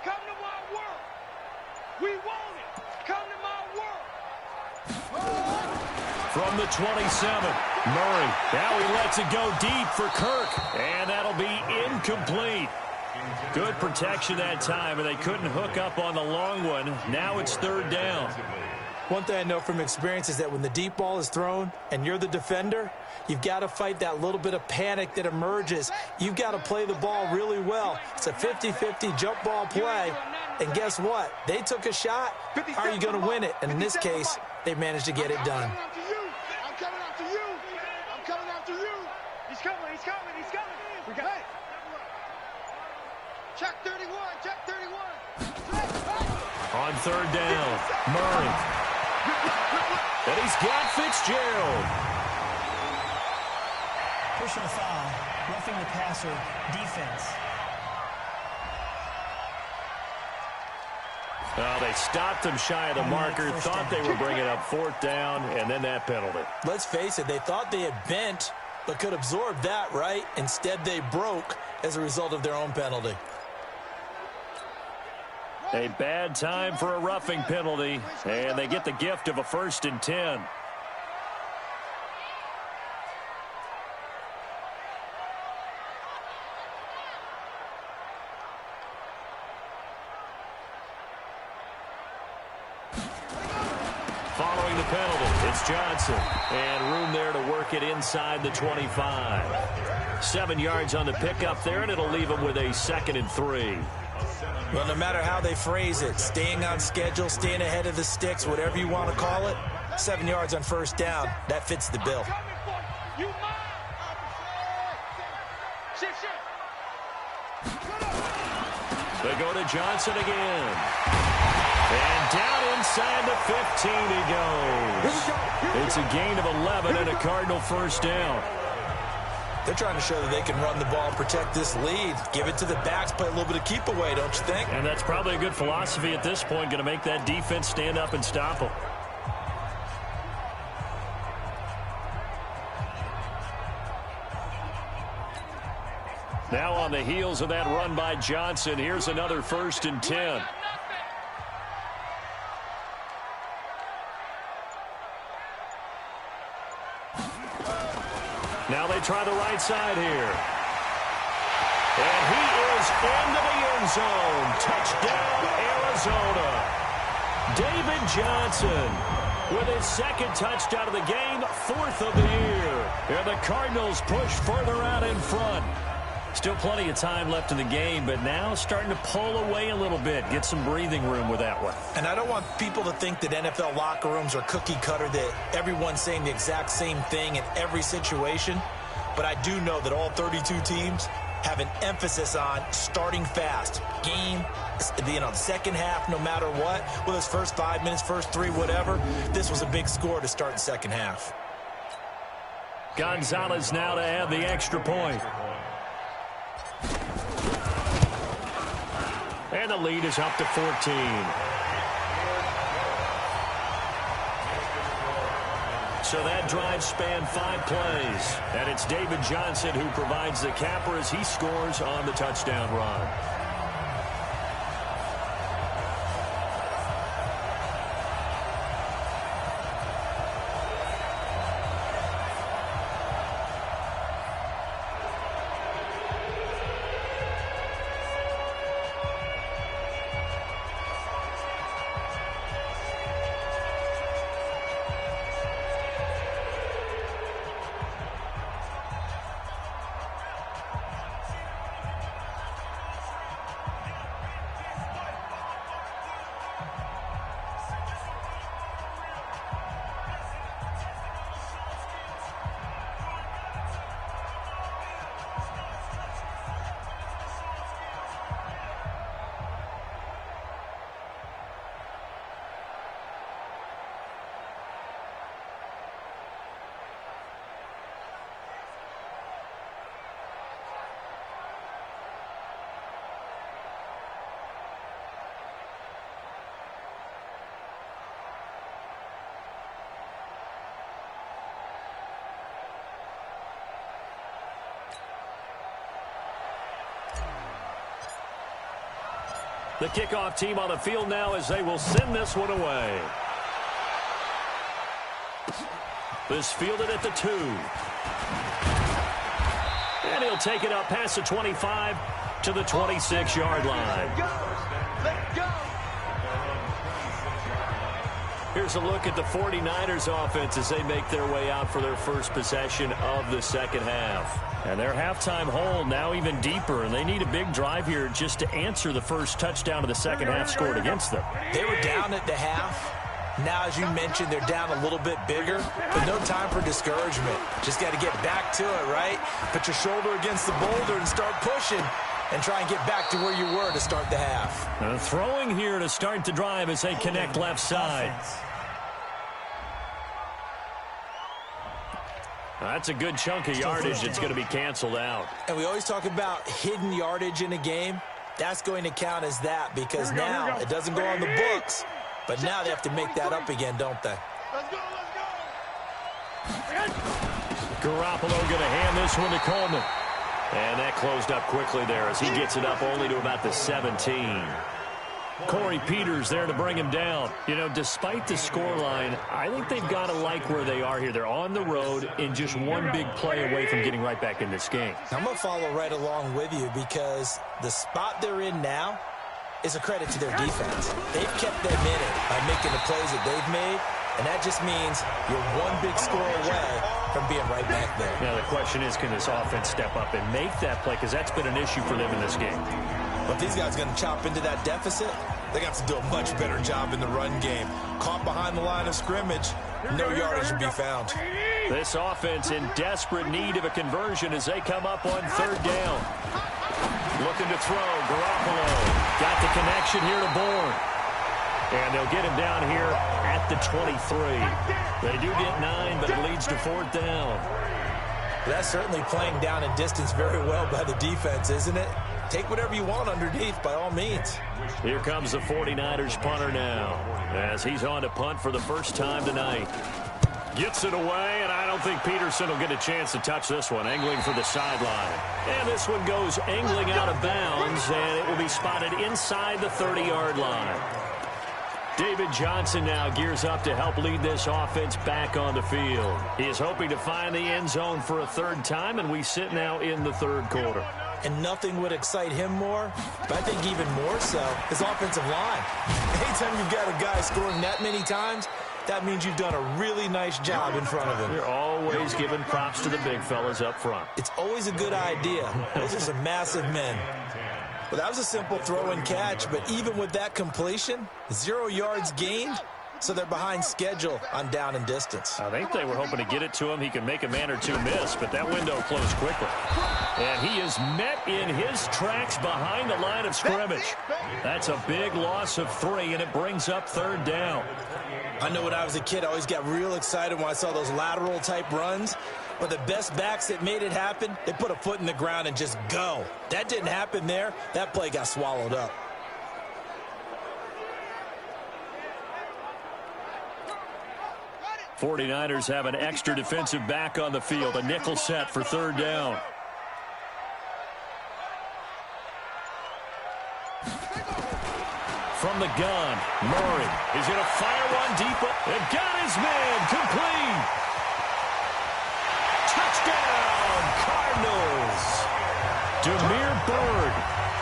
Come to my world. We want it. Come to my world. From the 27, Murray. Now he lets it go deep for Kirk. And that'll be incomplete. Good protection that time, and they couldn't hook up on the long one. Now it's 3rd down. One thing I know from experience is that when the deep ball is thrown and you're the defender, you've got to fight that little bit of panic that emerges. You've got to play the ball really well. It's a 50-50 jump ball play, and guess what? They took a shot. How are you going to win it? And in this case, they managed to get it done. I'm coming after you. I'm coming after you. He's coming. He's coming. He's coming. We got it. Check 31. Check 31. On 3rd down, Murray. And he's got Fitzgerald. Personal foul, roughing the passer, defense. Well, they stopped him shy of the marker, thought they were bringing up 4th down, and then that penalty. Let's face it, they thought they had bent, but could absorb that, right? Instead, they broke as a result of their own penalty. A bad time for a roughing penalty, and they get the gift of a 1st and 10. Following the penalty, it's Johnson, and room there to work it inside the 25. 7 yards on the pickup there, and it'll leave him with a 2nd and 3. Well, no matter how they phrase it, staying on schedule, staying ahead of the sticks, whatever you want to call it, 7 yards on 1st down, that fits the bill. They go to Johnson again. And down inside the 15 he goes. It's a gain of 11 and a Cardinal 1st down. They're trying to show that they can run the ball, protect this lead. Give it to the backs, play a little bit of keep away, don't you think? And that's probably a good philosophy at this point, going to make that defense stand up and stop them. Now on the heels of that run by Johnson, here's another 1st and 10. Now they try the right side here. And he is into the end zone. Touchdown, Arizona. David Johnson with his 2nd touchdown of the game, 4th of the year. And the Cardinals push further out in front. Still plenty of time left in the game, but now starting to pull away a little bit. Get some breathing room with that one. And I don't want people to think that NFL locker rooms are cookie cutter, that everyone's saying the exact same thing in every situation. But I do know that all 32 teams have an emphasis on starting fast. Game, the second half, no matter what, whether it's first 5 minutes, first 3, whatever. This was a big score to start the second half. Gonzalez now to add the extra point. And the lead is up to 14. So that drive spanned 5 plays. And it's David Johnson who provides the capper as he scores on the touchdown run. The kickoff team on the field now as they will send this one away. This fielded at the 2. And he'll take it up past the 25 to the 26-yard line. Let's go. Here's a look at the 49ers offense as they make their way out for their first possession of the second half. And their halftime hole now even deeper, and they need a big drive here just to answer the first touchdown of the second half scored against them. They were down at the half. Now, as you mentioned, they're down a little bit bigger, but no time for discouragement. Just got to get back to it, right? Put your shoulder against the boulder and start pushing and try and get back to where you were to start the half. Throwing here to start the drive as they connect left side. That's a good chunk of yardage that's going to be canceled out. And we always talk about hidden yardage in a game. That's going to count as that because now it doesn't go on the books, but now they have to make that up again, don't they? Let's go. Garoppolo going to hand this one to Coleman. And that closed up quickly there as he gets it up only to about the 17. Corey Peters there to bring him down. You know, despite the scoreline, I think they've got to like where they are here. They're on the road and just one big play away from getting right back in this game. I'm going to follow right along with you because the spot they're in now is a credit to their defense. They've kept them in it by making the plays that they've made, and that just means you're one big score away from being right back there. Now, the question is, can this offense step up and make that play? Because that's been an issue for them in this game. But if these guys are going to chop into that deficit, they got to do a much better job in the run game. Caught behind the line of scrimmage, no yardage to be found. This offense in desperate need of a conversion as they come up on third down. Looking to throw, Garoppolo. Got the connection here to Bourne. And they'll get him down here at the 23. They do get 9, but it leads to fourth down. That's certainly playing down in distance very well by the defense, isn't it? Take whatever you want underneath, by all means. Here comes the 49ers punter now as he's on to punt for the first time tonight. Gets it away, and I don't think Peterson will get a chance to touch this one. Angling for the sideline. And this one goes angling out of bounds, and it will be spotted inside the 30-yard line. David Johnson now gears up to help lead this offense back on the field. He is hoping to find the end zone for a third time, and we sit now in the third quarter. And nothing would excite him more, but I think even more so, his offensive line. Anytime you've got a guy scoring that many times, that means you've done a really nice job in front of him. You're always giving props to the big fellas up front. It's always a good idea. Those are some massive men. Well, that was a simple throw and catch, but even with that completion, 0 yards gained, so they're behind schedule on down and distance. I think they were hoping to get it to him. He could make a man or two miss, but that window closed quickly. And he is met in his tracks behind the line of scrimmage. That's a big loss of 3, and it brings up 3rd down. I know when I was a kid, I always got real excited when I saw those lateral-type runs. But the best backs that made it happen, they put a foot in the ground and just go. That didn't happen there. That play got swallowed up. '49ers have an extra defensive back on the field, a nickel set for 3rd down. From the gun, Murray is going to fire one deep. And got his man complete. Touchdown, Cardinals. Demir Bird,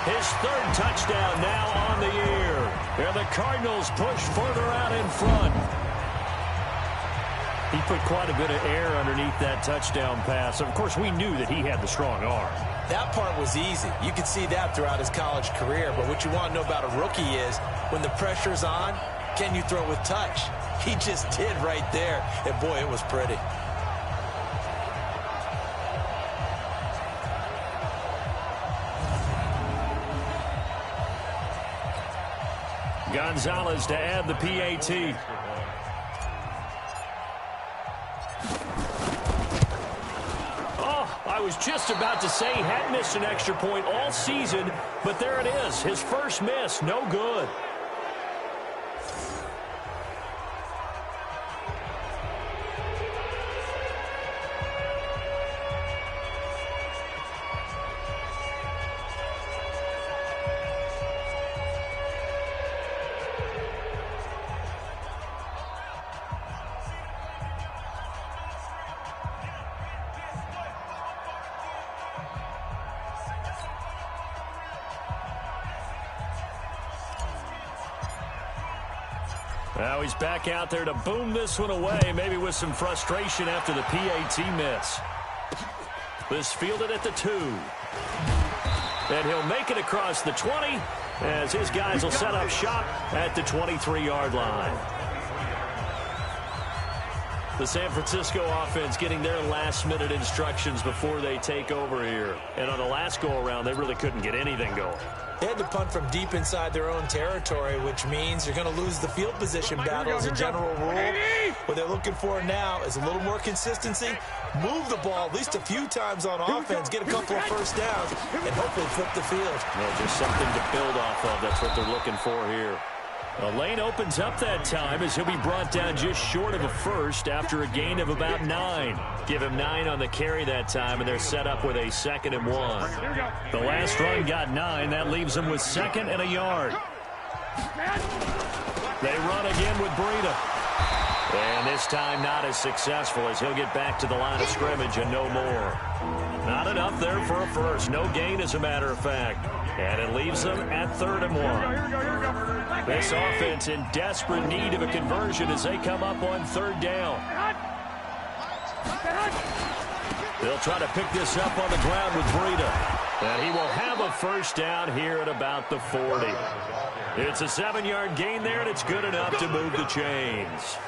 his 3rd touchdown now on the year. And the Cardinals push further out in front. He put quite a bit of air underneath that touchdown pass. Of course, we knew that he had the strong arm. That part was easy. You could see that throughout his college career. But what you want to know about a rookie is when the pressure's on, can you throw with touch? He just did right there. And, boy, it was pretty. Gonzalez to add the PAT. I was just about to say he hadn't missed an extra point all season, but there it is. His first miss, no good. Now he's back out there to boom this one away, maybe with some frustration after the PAT miss. This fielded at the 2. And he'll make it across the 20 as his guys will set up shop at the 23-yard line. The San Francisco offense getting their last-minute instructions before they take over here. And on the last go-around, they really couldn't get anything going. They had to punt from deep inside their own territory, which means you're going to lose the field position battle as a general rule. What they're looking for now is a little more consistency, move the ball at least a few times on offense, get a couple of first downs, and hopefully flip the field. Well, just something to build off of. That's what they're looking for here. The lane opens up that time as he'll be brought down just short of a first after a gain of about 9. Give him 9 on the carry that time, and they're set up with a 2nd and 1. The last run got 9. That leaves them with 2nd and a yard. They run again with Breida. And this time not as successful as he'll get back to the line of scrimmage and no more. Not enough there for a first. No gain, as a matter of fact. And it leaves them at 3rd and 1. This offense in desperate need of a conversion as they come up on 3rd down. They'll try to pick this up on the ground with Breida. And he will have a first down here at about the 40. It's a 7-yard gain there, and it's good enough to move the chains.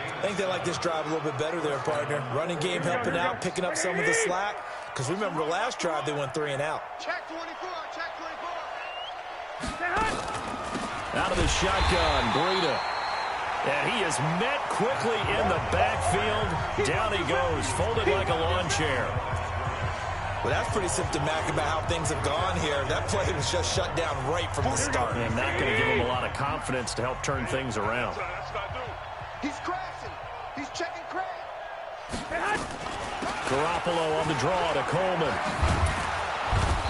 I think they like this drive a little bit better there, partner. Running game helping out, picking up some of the slack. Because remember, the last drive, they went 3 and out. Check 24, check 24. Out of the shotgun, Breida. And he is met quickly in the backfield. Down he goes, folded like a lawn chair. Well, that's pretty symptomatic about how things have gone here. That play was just shut down right from the start. And not going to give him a lot of confidence to help turn things around. He's crashing. He's checking crash. Garoppolo on the draw to Coleman.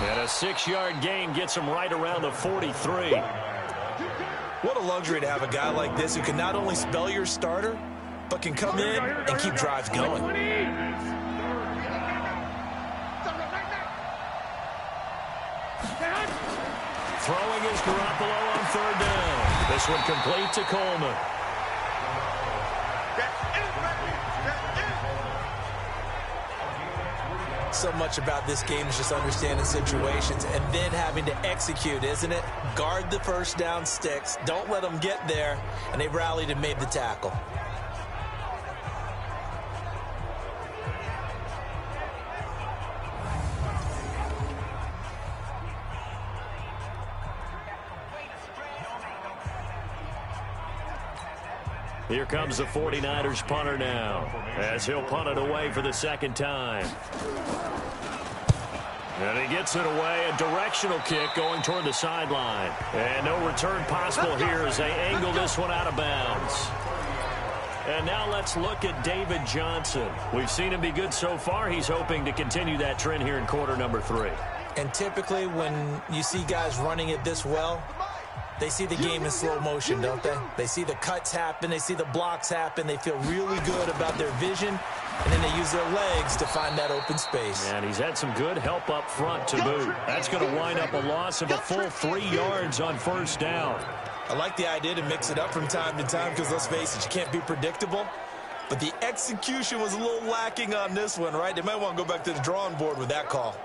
And a 6-yard gain gets him right around the 43. What a luxury to have a guy like this who can not only spell your starter, but can come in and keep drives going. Throwing is Garoppolo on 3rd down. This one complete to Coleman. so much about this game is just understanding situations and then having to execute, isn't it? Guard the first down sticks. Don't let them get there. And they rallied and made the tackle. Here comes the 49ers punter now, as he'll punt it away for the second time. And he gets it away, a directional kick going toward the sideline. And no return possible here as they angle this one out of bounds. And now let's look at David Johnson. We've seen him be good so far. He's hoping to continue that trend here in quarter number 3. And typically when you see guys running it this well, they see the game in slow motion, don't they? They see the cuts happen. They see the blocks happen. They feel really good about their vision. And then they use their legs to find that open space. And he's had some good help up front to boot. That's going to wind up a loss of a full 3 yards on first down. I like the idea to mix it up from time to time because, let's face it, you can't be predictable. But the execution was a little lacking on this one, right? They might want to go back to the drawing board with that call.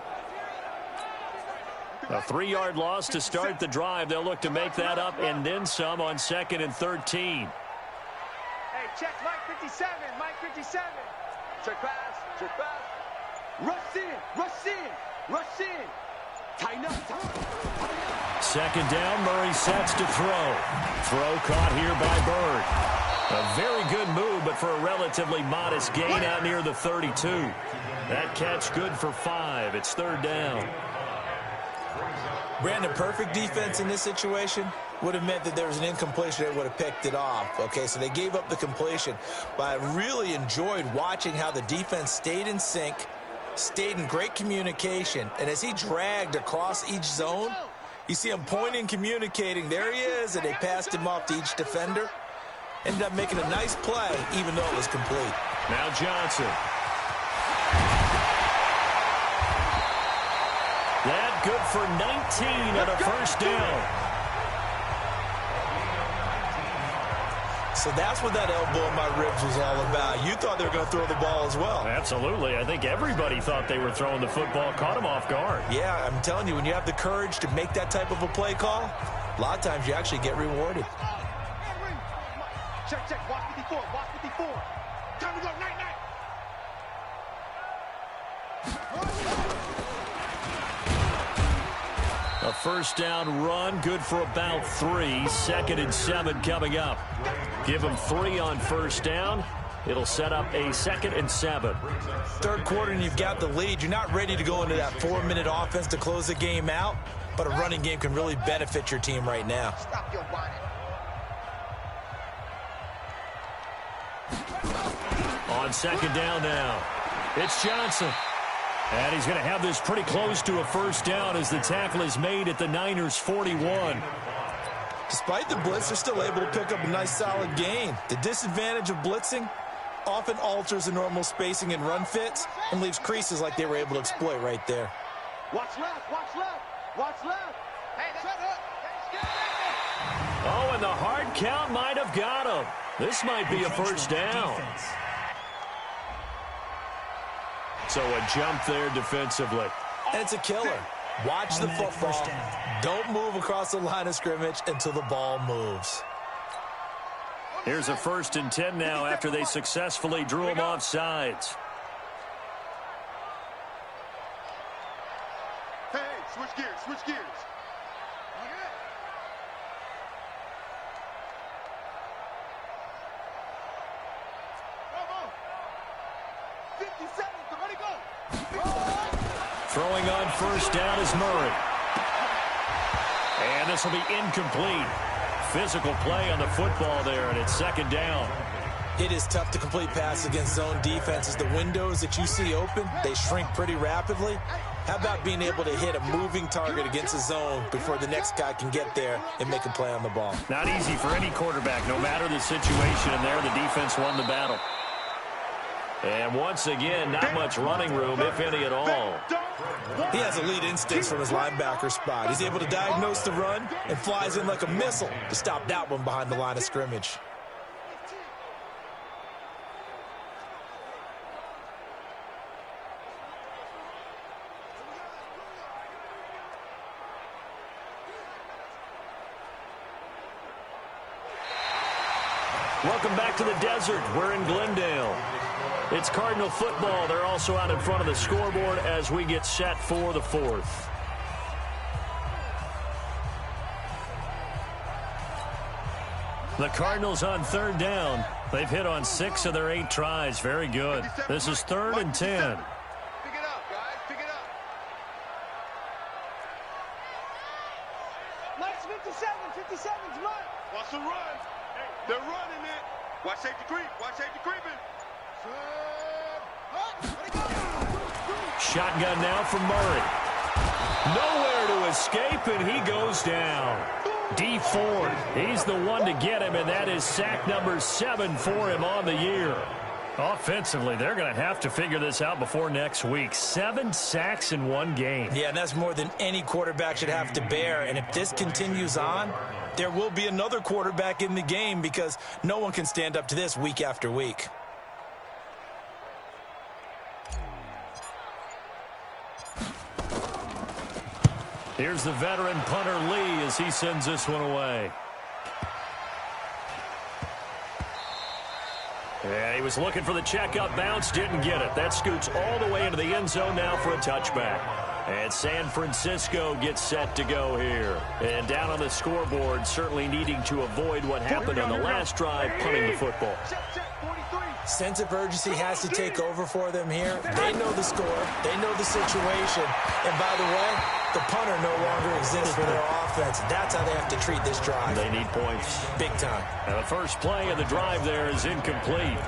A 3-yard loss to start the drive. They'll look to make that up and then some on 2nd and 13. Hey, check Mike 57, Mike 57. Check pass, check pass. Rush in, rush in, rush in. Tighten up, tighten up. Second down, Murray sets to throw. Throw caught here by Bird. A very good move, but for a relatively modest gain out near the 32. That catch good for 5. It's 3rd down. Brandon, perfect defense in this situation would have meant that there was an incompletion that would have picked it off. Okay, so they gave up the completion. But I really enjoyed watching how the defense stayed in sync, stayed in great communication. And as he dragged across each zone, you see him pointing, communicating. There he is, and they passed him off to each defender. Ended up making a nice play, even though it was complete. Now Johnson. That good for 19 and a first down. So that's what that elbow in my ribs was all about. You thought they were going to throw the ball as well. Absolutely. I think everybody thought they were throwing the football, caught him off guard. Yeah, I'm telling you, when you have the courage to make that type of a play call, a lot of times you actually get rewarded. Check, check, watch 54, watch 54. Time to go, night, night. A first down run, good for about 3. 2nd and 7 coming up. Give them 3 on first down. It'll set up a 2nd and 7. Third quarter and you've got the lead. You're not ready to go into that 4-minute offense to close the game out, but a running game can really benefit your team right now. Stop your whining. On 2nd down now, it's Johnson. And he's going to have this pretty close to a first down as the tackle is made at the Niners' 41. Despite the blitz, they're still able to pick up a nice solid gain. The disadvantage of blitzing often alters the normal spacing and run fits and leaves creases like they were able to exploit right there. Watch left, watch left, watch left. Hey, shut up. Oh, and the hard count might have got him. This might be a first down. So a jump there defensively. And it's a killer. Watch the football. Don't move across the line of scrimmage until the ball moves. Here's a 1st and 10 now after they successfully drew him off sides. Hey, switch gears, switch gears. Throwing on first down is Murray. And this will be incomplete. Physical play on the football there, and it's 2nd down. It is tough to complete passes against zone defenses. The windows that you see open, they shrink pretty rapidly. How about being able to hit a moving target against a zone before the next guy can get there and make a play on the ball? Not easy for any quarterback, no matter the situation, and there the defense won the battle. And once again, not much running room, if any at all. He has elite instincts from his linebacker spot. He's able to diagnose the run and flies in like a missile to stop that one behind the line of scrimmage. Welcome back to the desert. We're in Glendale. It's Cardinal football. They're also out in front of the scoreboard as we get set for the fourth. The Cardinals on third down. They've hit on 6 of their 8 tries. Very good. This is 3rd and 10. Pick it up, guys. Pick it up. Mike's 57. 57's mine. Watch the run. They're running it. Watch safety creep. Watch safety creeping. Shotgun now from Murray. Nowhere to escape, and he goes down. D. Ford, he's the one to get him, and that is sack number 7 for him on the year. Offensively, they're going to have to figure this out before next week. 7 sacks in one game. Yeah, and that's more than any quarterback should have to bear. And if this continues on, there will be another quarterback in the game because no one can stand up to this week after week. Here's the veteran punter Lee as he sends this one away. Yeah, he was looking for the checkup bounce, didn't get it. That scoots all the way into the end zone now for a touchback. And San Francisco gets set to go here. And down on the scoreboard, certainly needing to avoid what happened on the last drive, punting the football. Sense of urgency has to take over for them here. They know the score. They know the situation. And by the way, the punter no longer exists for their offense. That's how they have to treat this drive. They need points. Big time. And the first play of the drive there is incomplete.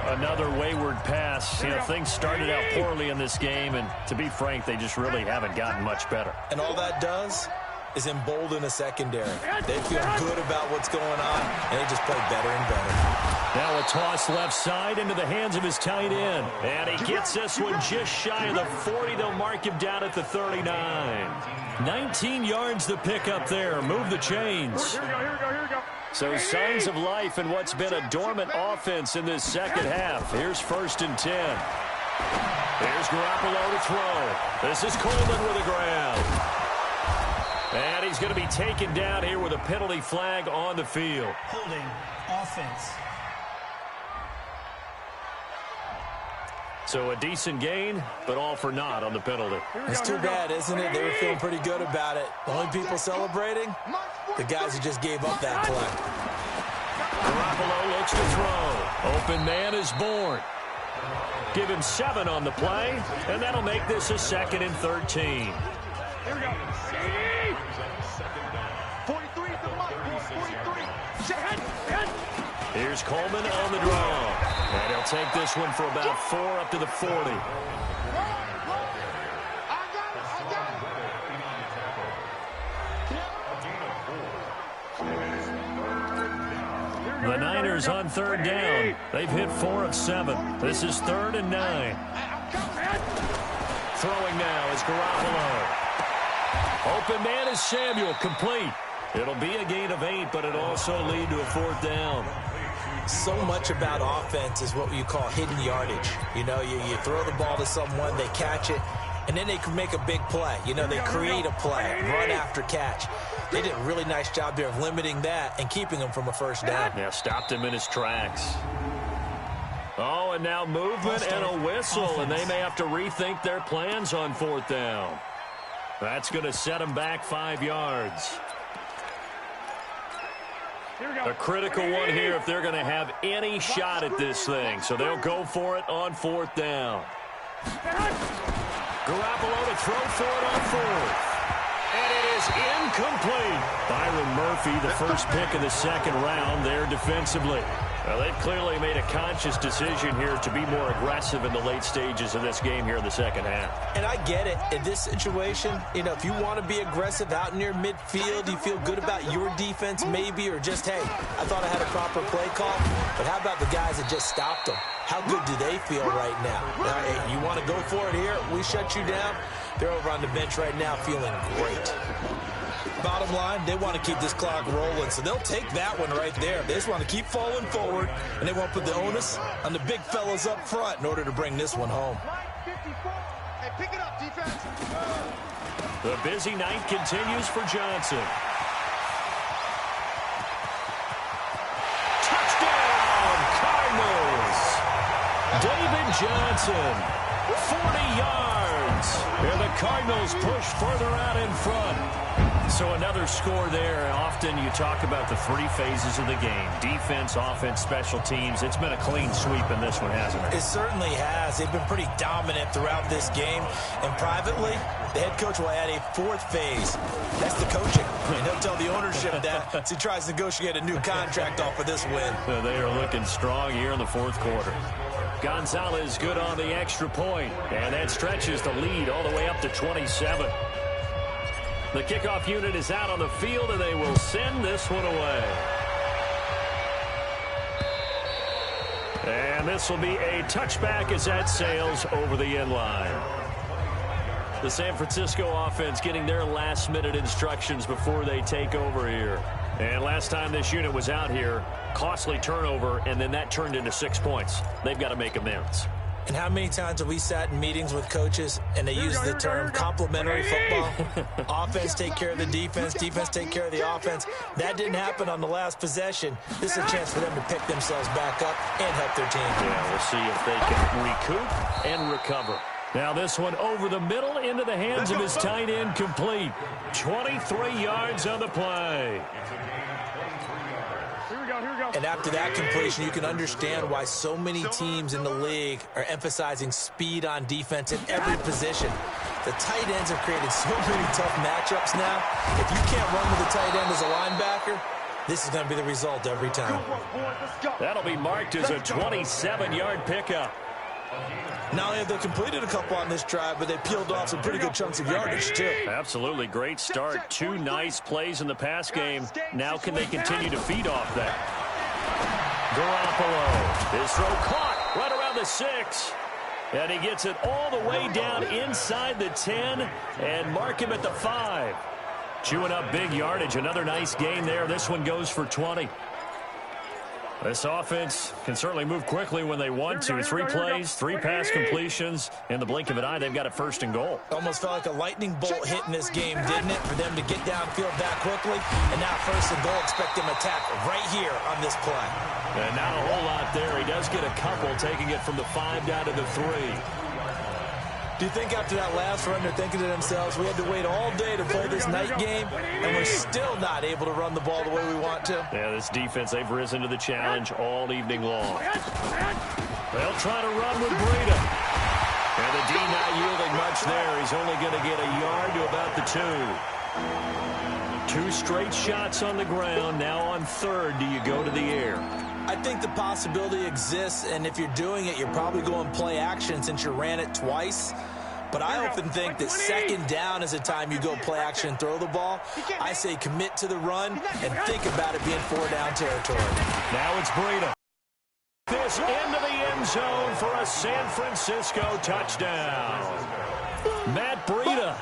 Another wayward pass. You know, things started out poorly in this game, and to be frank, they just really haven't gotten much better. And all that does is embolden a secondary. They feel good about what's going on, and they just play better and better. Now a toss left side into the hands of his tight end. And he gets this one just shy of the 40. They'll mark him down at the 39. 19 yards to pick up there. Move the chains. Here we go. So signs of life in what's been a dormant offense in this second half. Here's 1st and 10. Here's Garoppolo to throw. This is Coleman with a grab. And he's going to be taken down here with a penalty flag on the field. Holding offense. So a decent gain, but all for naught on the penalty. It's too bad, isn't it? They were feeling pretty good about it. The only people celebrating, the guys who just gave up that play. Garoppolo looks to throw. Open man is born. Give him 7 on the play, and that'll make this a 2nd and 13. Here we go. 43 is the mark. 43. Here's Coleman on the draw. And he'll take this one for about 4 up to the 40. The Niners on 3rd down. They've hit 4 of 7. This is 3rd and 9. Throwing now is Garoppolo. Open man is Samuel, complete. It'll be a gain of 8, but it also lead to a 4th down. So much about offense is what you call hidden yardage. You know, you throw the ball to someone, they catch it, and then they can make a big play. You know, they create a play, run after catch. They did a really nice job there of limiting that and keeping him from a 1st down. Yeah, stopped him in his tracks. Oh, and now movement and a whistle, and they may have to rethink their plans on 4th down. That's going to set them back 5 yards. A critical one here if they're going to have any shot at this thing. So they'll go for it on 4th down. Garoppolo to throw for it on 4th. And it is incomplete. Byron Murphy, the first pick of the 2nd round there defensively. Well, they've clearly made a conscious decision here to be more aggressive in the late stages of this game here in the 2nd half. And I get it. In this situation, you know, if you want to be aggressive out near midfield, you feel good about your defense maybe, or just, hey, I thought I had a proper play call. But how about the guys that just stopped them? How good do they feel right now? Now, hey, you want to go for it here? We shut you down. They're over on the bench right now feeling great. Bottom line, they want to keep this clock rolling, so they'll take that one right there. They just want to keep falling forward, and they want to put the onus on the big fellas up front in order to bring this one home. Hey, pick it up, defense. The busy night continues for Johnson. Touchdown! David Johnson, 40 yards. And the Cardinals push further out in front. So another score there. Often you talk about the three phases of the game: defense, offense, special teams. It's been a clean sweep in this one, hasn't it? It certainly has. They've been pretty dominant throughout this game. And privately, the head coach will add a fourth phase. That's the coaching. And he'll tell the ownership that as he tries to negotiate a new contract off of this win. They are looking strong here in the fourth quarter. Gonzalez good on the extra point, and that stretches the lead all the way up to 27. The kickoff unit is out on the field, and they will send this one away. And this will be a touchback as that sails over the end line. The San Francisco offense getting their last-minute instructions before they take over here. And last time this unit was out here, costly turnover, and then that turned into 6 points. They've got to make amends. And how many times have we sat in meetings with coaches and they use the term complementary football? Offense take care of the defense, defense take care of the offense. That didn't happen on the last possession. This is a chance for them to pick themselves back up and help their team. Yeah, we'll see if they can recoup and recover. Now this one over the middle into the hands of his tight end, complete. 23 yards on the play. And after that completion, you can understand why so many teams in the league are emphasizing speed on defense in every position. The tight ends have created so many tough matchups now. If you can't run with the tight end as a linebacker, this is going to be the result every time. That'll be marked as a 27-yard pickup. Not only have they completed a couple on this drive, but they peeled off some pretty good chunks of yardage, too. Absolutely. Great start. 2 nice plays in the pass game. Now can they continue to feed off that? Garoppolo. His throw caught right around the 6. And he gets it all the way down inside the 10 and mark him at the 5. Chewing up big yardage. Another nice gain there. This one goes for 20. This offense can certainly move quickly when they want to. 3 plays, 3 pass completions. In the blink of an eye, they've got a 1st and goal. Almost felt like a lightning bolt hit in this game, didn't it? For them to get downfield that quickly. And now 1st and goal, expect them to attack right here on this play. And not a whole lot there. He does get a couple, taking it from the 5 down to the 3. Do you think after that last run they're thinking to themselves, we had to wait all day to play this night game, and we're still not able to run the ball the way we want to? Yeah, this defense, they've risen to the challenge all evening long. They'll try to run with Breida. And the D not yielding much there. He's only going to get a yard to about the 2. 2 straight shots on the ground. Now on 3rd, do you go to the air? I think the possibility exists, and if you're doing it, you're probably going play action since you ran it twice. But I often think that 2nd down is a time you go play action and throw the ball. I say commit to the run and think about it being 4-down territory. Now it's Breida. This into the end zone for a San Francisco touchdown. Matt Breida.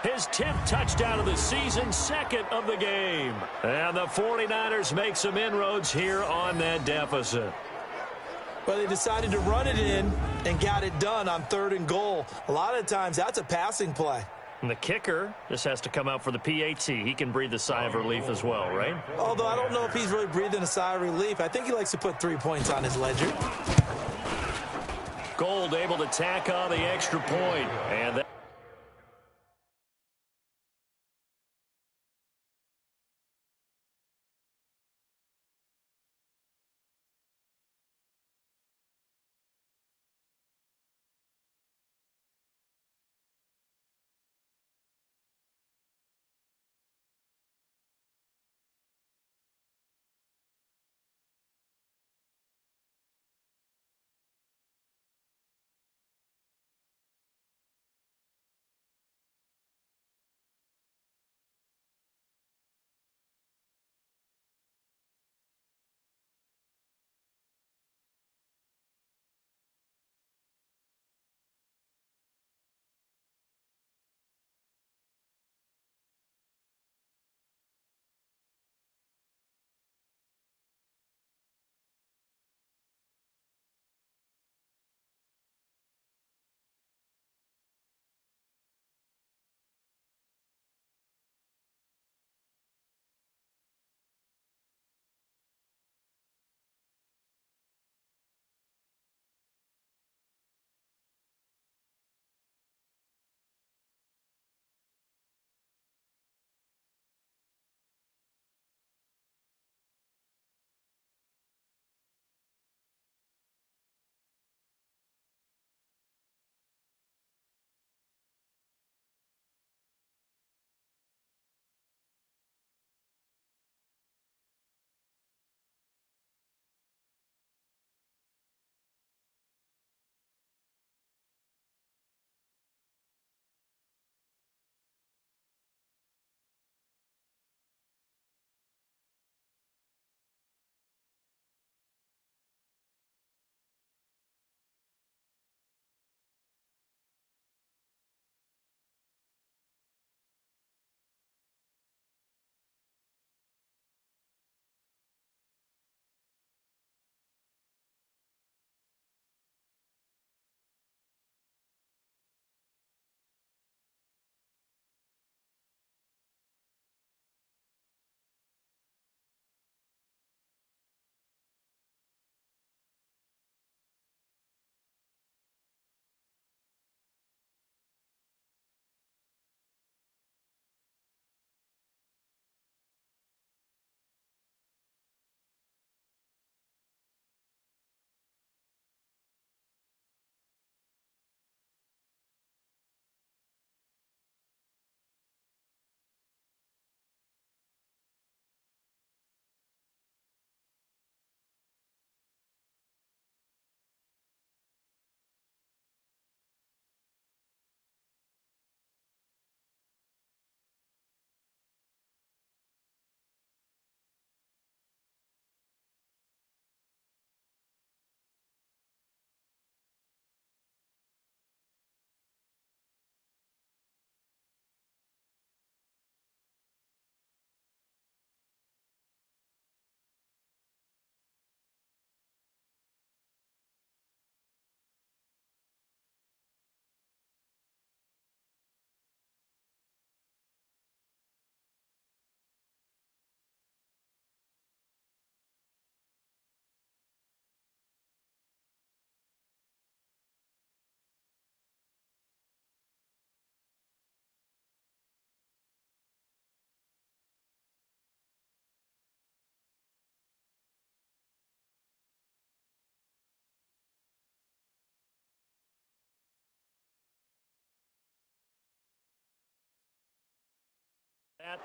His 10th touchdown of the season, 2nd of the game. And the 49ers make some inroads here on that deficit. Well, they decided to run it in and got it done on 3rd and goal. A lot of times, that's a passing play. And the kicker just has to come out for the PAT. He can breathe a sigh of relief as well, right? Although I don't know if he's really breathing a sigh of relief. I think he likes to put 3 points on his ledger. Gold able to tack on the extra point. And that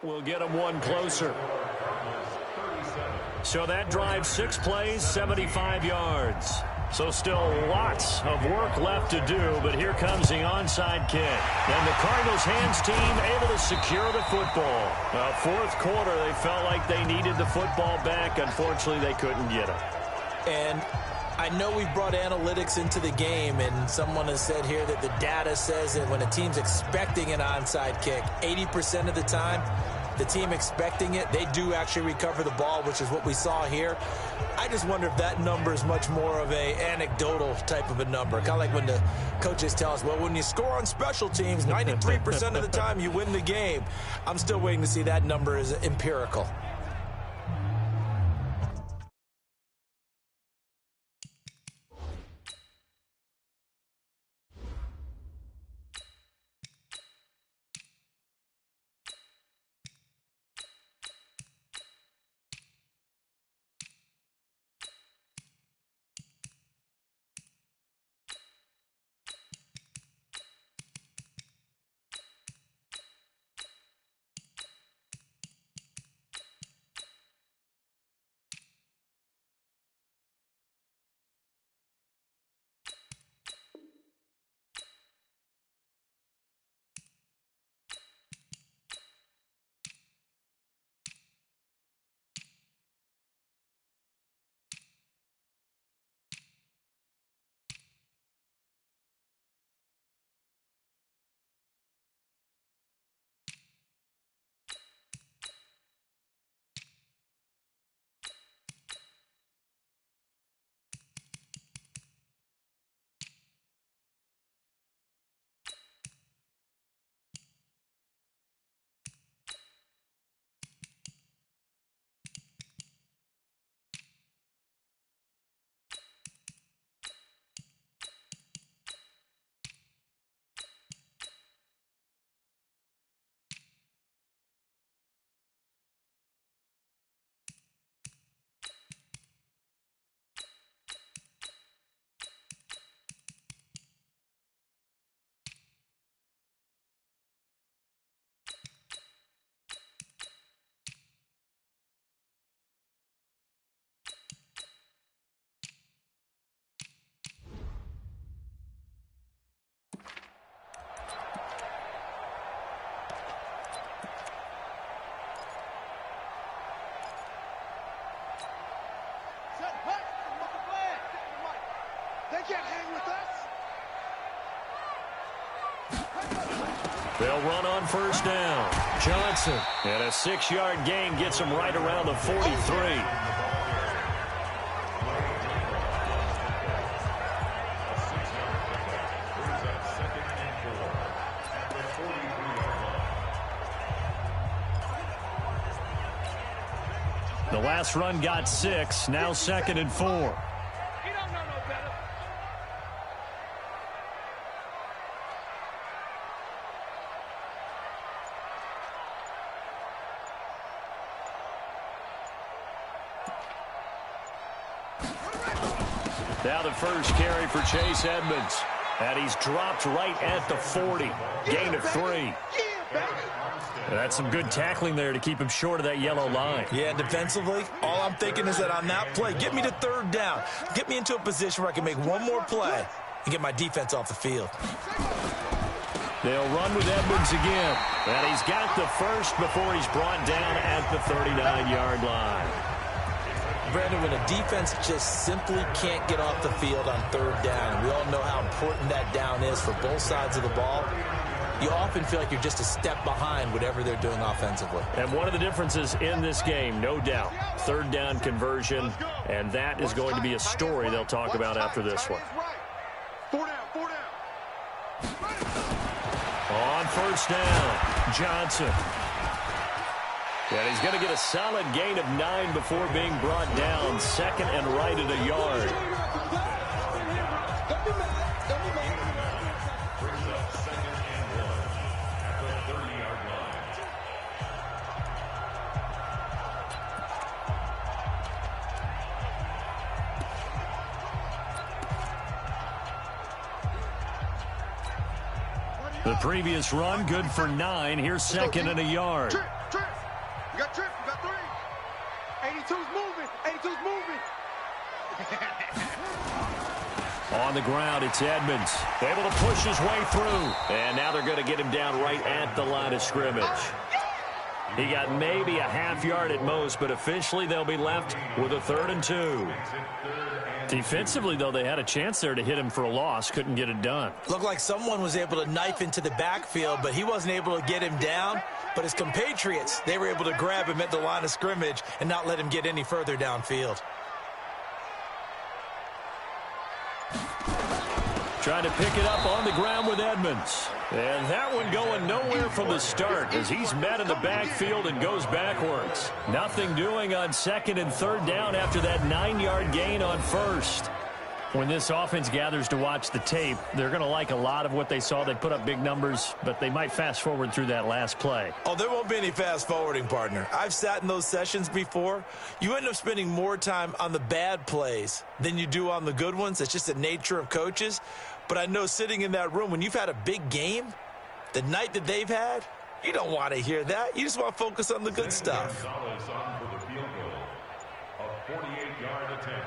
that will get them one closer. So that drive 6 plays, 75 yards. So still lots of work left to do, but here comes the onside kick. And the Cardinals hands team able to secure the football. Well, fourth quarter, they felt like they needed the football back. Unfortunately, they couldn't get it. And I know we've brought analytics into the game, and someone has said here that the data says that when a team's expecting an onside kick, 80% of the time, the team expecting it, they do actually recover the ball, which is what we saw here. I just wonder if that number is much more of a anecdotal type of a number. Kind of like when the coaches tell us, well, when you score on special teams, 93% of the time you win the game. I'm still waiting to see that number is empirical. They can't hang with us. They'll run on first down. Johnson. And a 6-yard gain gets him right around the 43. The last run got 6. Now 2nd and 4. Now the first carry for Chase Edmonds. And he's dropped right at the 40. Gain of 3. And that's some good tackling there to keep him short of that yellow line. Yeah, defensively, all I'm thinking is that on that play, get me to 3rd down. Get me into a position where I can make one more play and get my defense off the field. They'll run with Edmonds again. And he's got the first before he's brought down at the 39-yard line. Brandon, when a defense just simply can't get off the field on 3rd down, we all know how important that down is for both sides of the ball. You often feel like you're just a step behind whatever they're doing offensively. And one of the differences in this game, no doubt, 3rd down conversion, and that is going to be a story they'll talk about after this one. 4 down. On first down, Johnson. And he's going to get a solid gain of 9 before being brought down. 2nd and right at a yard. The previous run, good for 9. Here's 2nd and a yard. 1-2's moving. On the ground, it's Edmonds. Able to push his way through. And now they're going to get him down right at the line of scrimmage. He got maybe a half yard at most, but officially they'll be left with a 3rd and 2. Defensively, though, they had a chance there to hit him for a loss. Couldn't get it done. Looked like someone was able to knife into the backfield, but he wasn't able to get him down. But his compatriots, they were able to grab him at the line of scrimmage and not let him get any further downfield. Trying to pick it up on the ground with Edmonds. And that one going nowhere from the start as he's met in the backfield and goes backwards. Nothing doing on 2nd and 3rd down after that 9-yard gain on 1st. When this offense gathers to watch the tape, they're going to like a lot of what they saw. They put up big numbers, but they might fast forward through that last play. Oh, there won't be any fast forwarding, partner. I've sat in those sessions before. You end up spending more time on the bad plays than you do on the good ones. It's just the nature of coaches. But I know sitting in that room, when you've had a big game, the night that they've had, you don't want to hear that. You just want to focus on the good stuff. Gonzalez on for the field goal. A 48-yard attempt.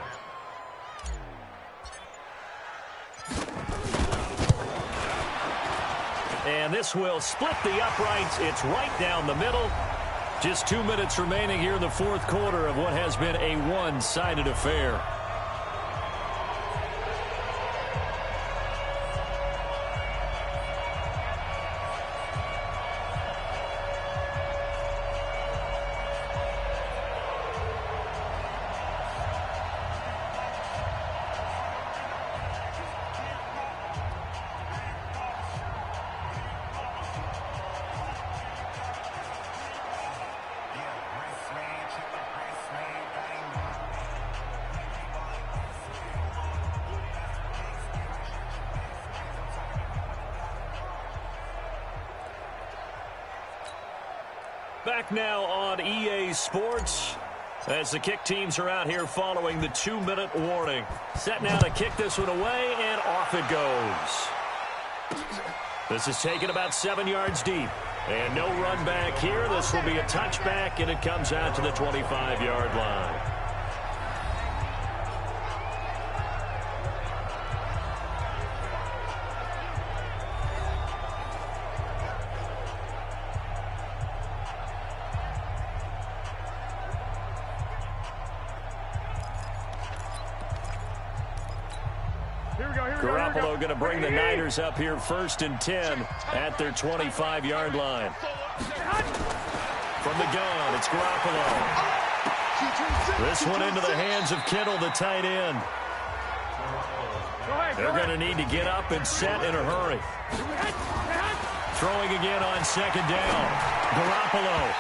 And this will split the uprights. It's right down the middle. Just 2 minutes remaining here in the 4th quarter of what has been a one-sided affair. Back now on EA Sports as the kick teams are out here following the 2-minute warning. Set now to kick this one away, and off it goes. This is taken about 7 yards deep. And no run back here. This will be a touchback, and it comes out to the 25-yard line. Garoppolo going to bring the Niners up here 1st and 10 at their 25-yard line. From the gun, it's Garoppolo. This one into the hands of Kittle, the tight end. They're going to need to get up and set in a hurry. Throwing again on 2nd down. Garoppolo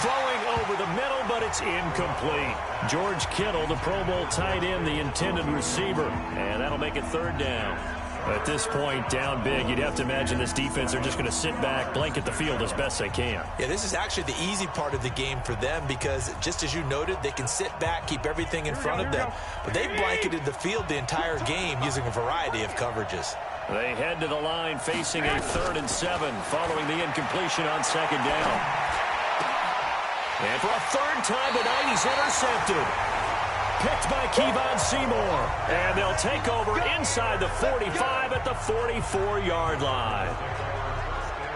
throwing over the middle, but it's incomplete. George Kittle, the Pro Bowl tight end, the intended receiver. And that'll make it 3rd down. At this point, down big, you'd have to imagine this defense are just going to sit back, blanket the field as best they can. Yeah, this is actually the easy part of the game for them because, just as you noted, they can sit back, keep everything in front of them. But they've blanketed the field the entire game using a variety of coverages. They head to the line facing a 3rd and 7 following the incompletion on 2nd down. And for a 3rd time tonight, he's intercepted. Picked by Kevon Seymour. And they'll take over inside the 45 at the 44-yard line.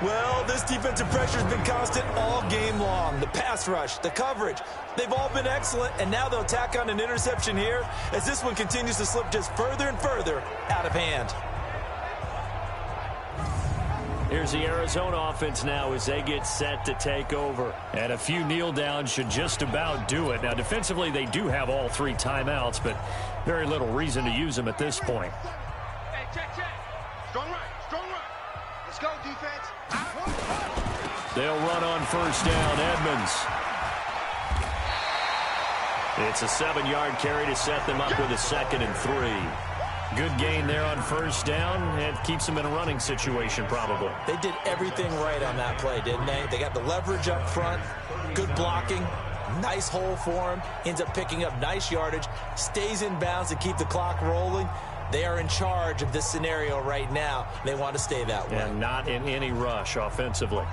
Well, this defensive pressure has been constant all game long. The pass rush, the coverage, they've all been excellent. And now they'll tack on an interception here as this one continues to slip just further and further out of hand. Here's the Arizona offense now as they get set to take over. And a few kneel downs should just about do it. Now, defensively, they do have all 3 timeouts, but very little reason to use them at this point. Hey, check. Strong right. Let's go, defense. They'll run on 1st down. Edmonds. It's a 7-yard carry to set them up with a 2nd and 3. Good gain there on 1st down. It keeps them in a running situation, probably. They did everything right on that play, didn't they? They got the leverage up front, good blocking, nice hole for him, ends up picking up nice yardage, stays in bounds to keep the clock rolling. They are in charge of this scenario right now. They want to stay that way. And not in any rush offensively.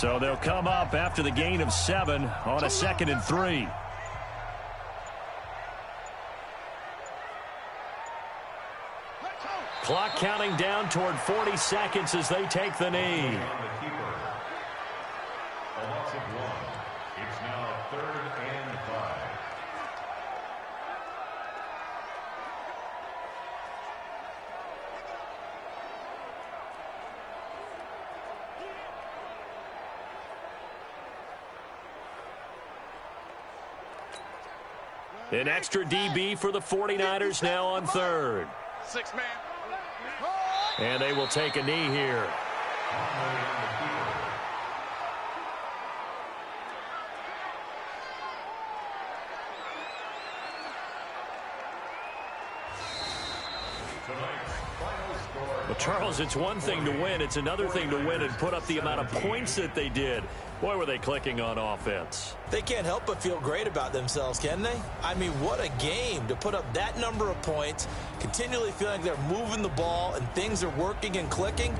So they'll come up after the gain of 7 on a 2nd and 3. Clock counting down toward 40 seconds as they take the knee. A loss of 1. It's now 3rd and 5. An extra DB for the 49ers now on 3rd. 6-man. And they will take a knee here. Well, Charles, it's one thing to win. It's another thing to win and put up the amount of points that they did. Boy, were they clicking on offense. They can't help but feel great about themselves, can they? I mean, what a game to put up that number of points, continually feeling like they're moving the ball and things are working and clicking.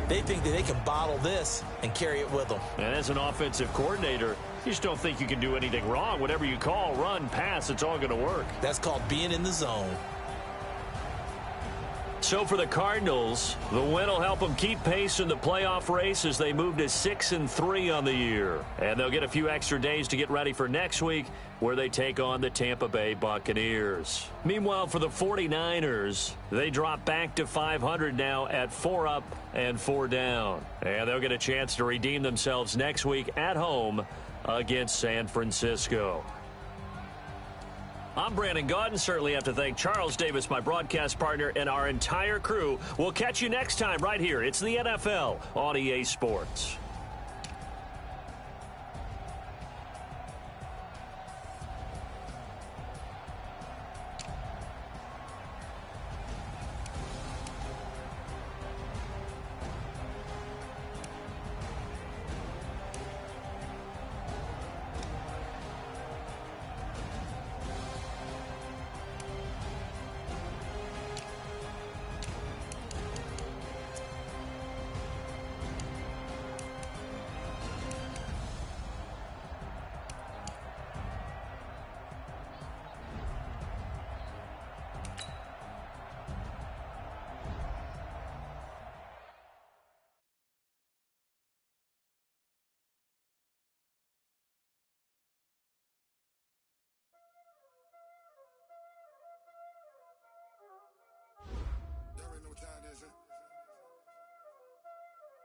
They think that they can bottle this and carry it with them. And as an offensive coordinator, you just don't think you can do anything wrong. Whatever you call, run, pass, it's all going to work. That's called being in the zone. So for the Cardinals, the win will help them keep pace in the playoff race as they move to 6-3 on the year. And they'll get a few extra days to get ready for next week, where they take on the Tampa Bay Buccaneers. Meanwhile, for the 49ers, they drop back to 500 now at 4 up and 4 down. And they'll get a chance to redeem themselves next week at home against San Francisco. I'm Brandon Gaudin. Certainly have to thank Charles Davis, my broadcast partner, and our entire crew. We'll catch you next time right here. It's the NFL on EA Sports.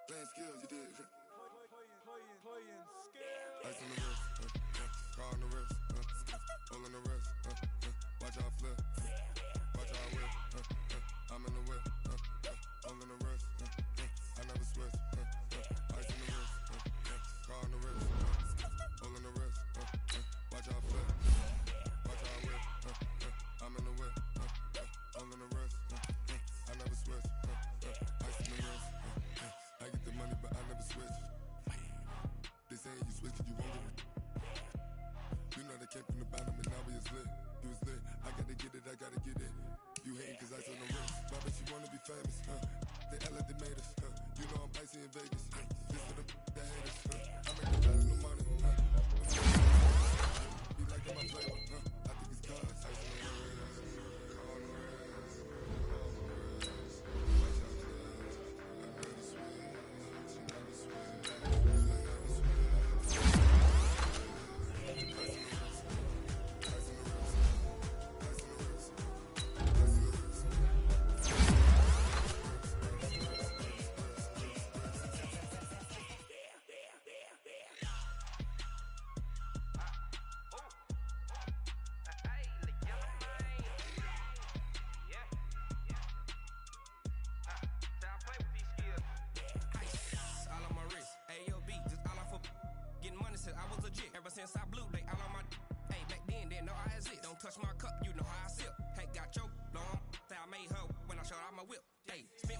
Playing skills, you did. Playing skills. Ice on the wrist, car on the wrist, all on the wrist, watch out flip, watch out whip, I'm in the whip, all on the wrist, I never switch, ice on the wrist, car on the wrist, all on the wrist, watch out flip, watch out whip, I'm in the whip, all on the wrist, I never switch, ice on the wrist. I get the money, but I never switch. They saying you switch, you won't get it. You know they came from the bottom and now we is lit. You was lit. I gotta get it, I gotta get it. You hating cause I on the wrist. Why bet you wanna be famous, They act like they made us, You know I'm icy in Vegas, This for the that hate us, I make a lot of no money, Be like I'm my flavor, I think it's cause ice on the wrist. Ever since I blew, they all on my. Hey, back then, didn't know I exist. Don't touch my cup, you know how I sip. Hey, got your long. Say I made her when I showed out my whip. Hey, spin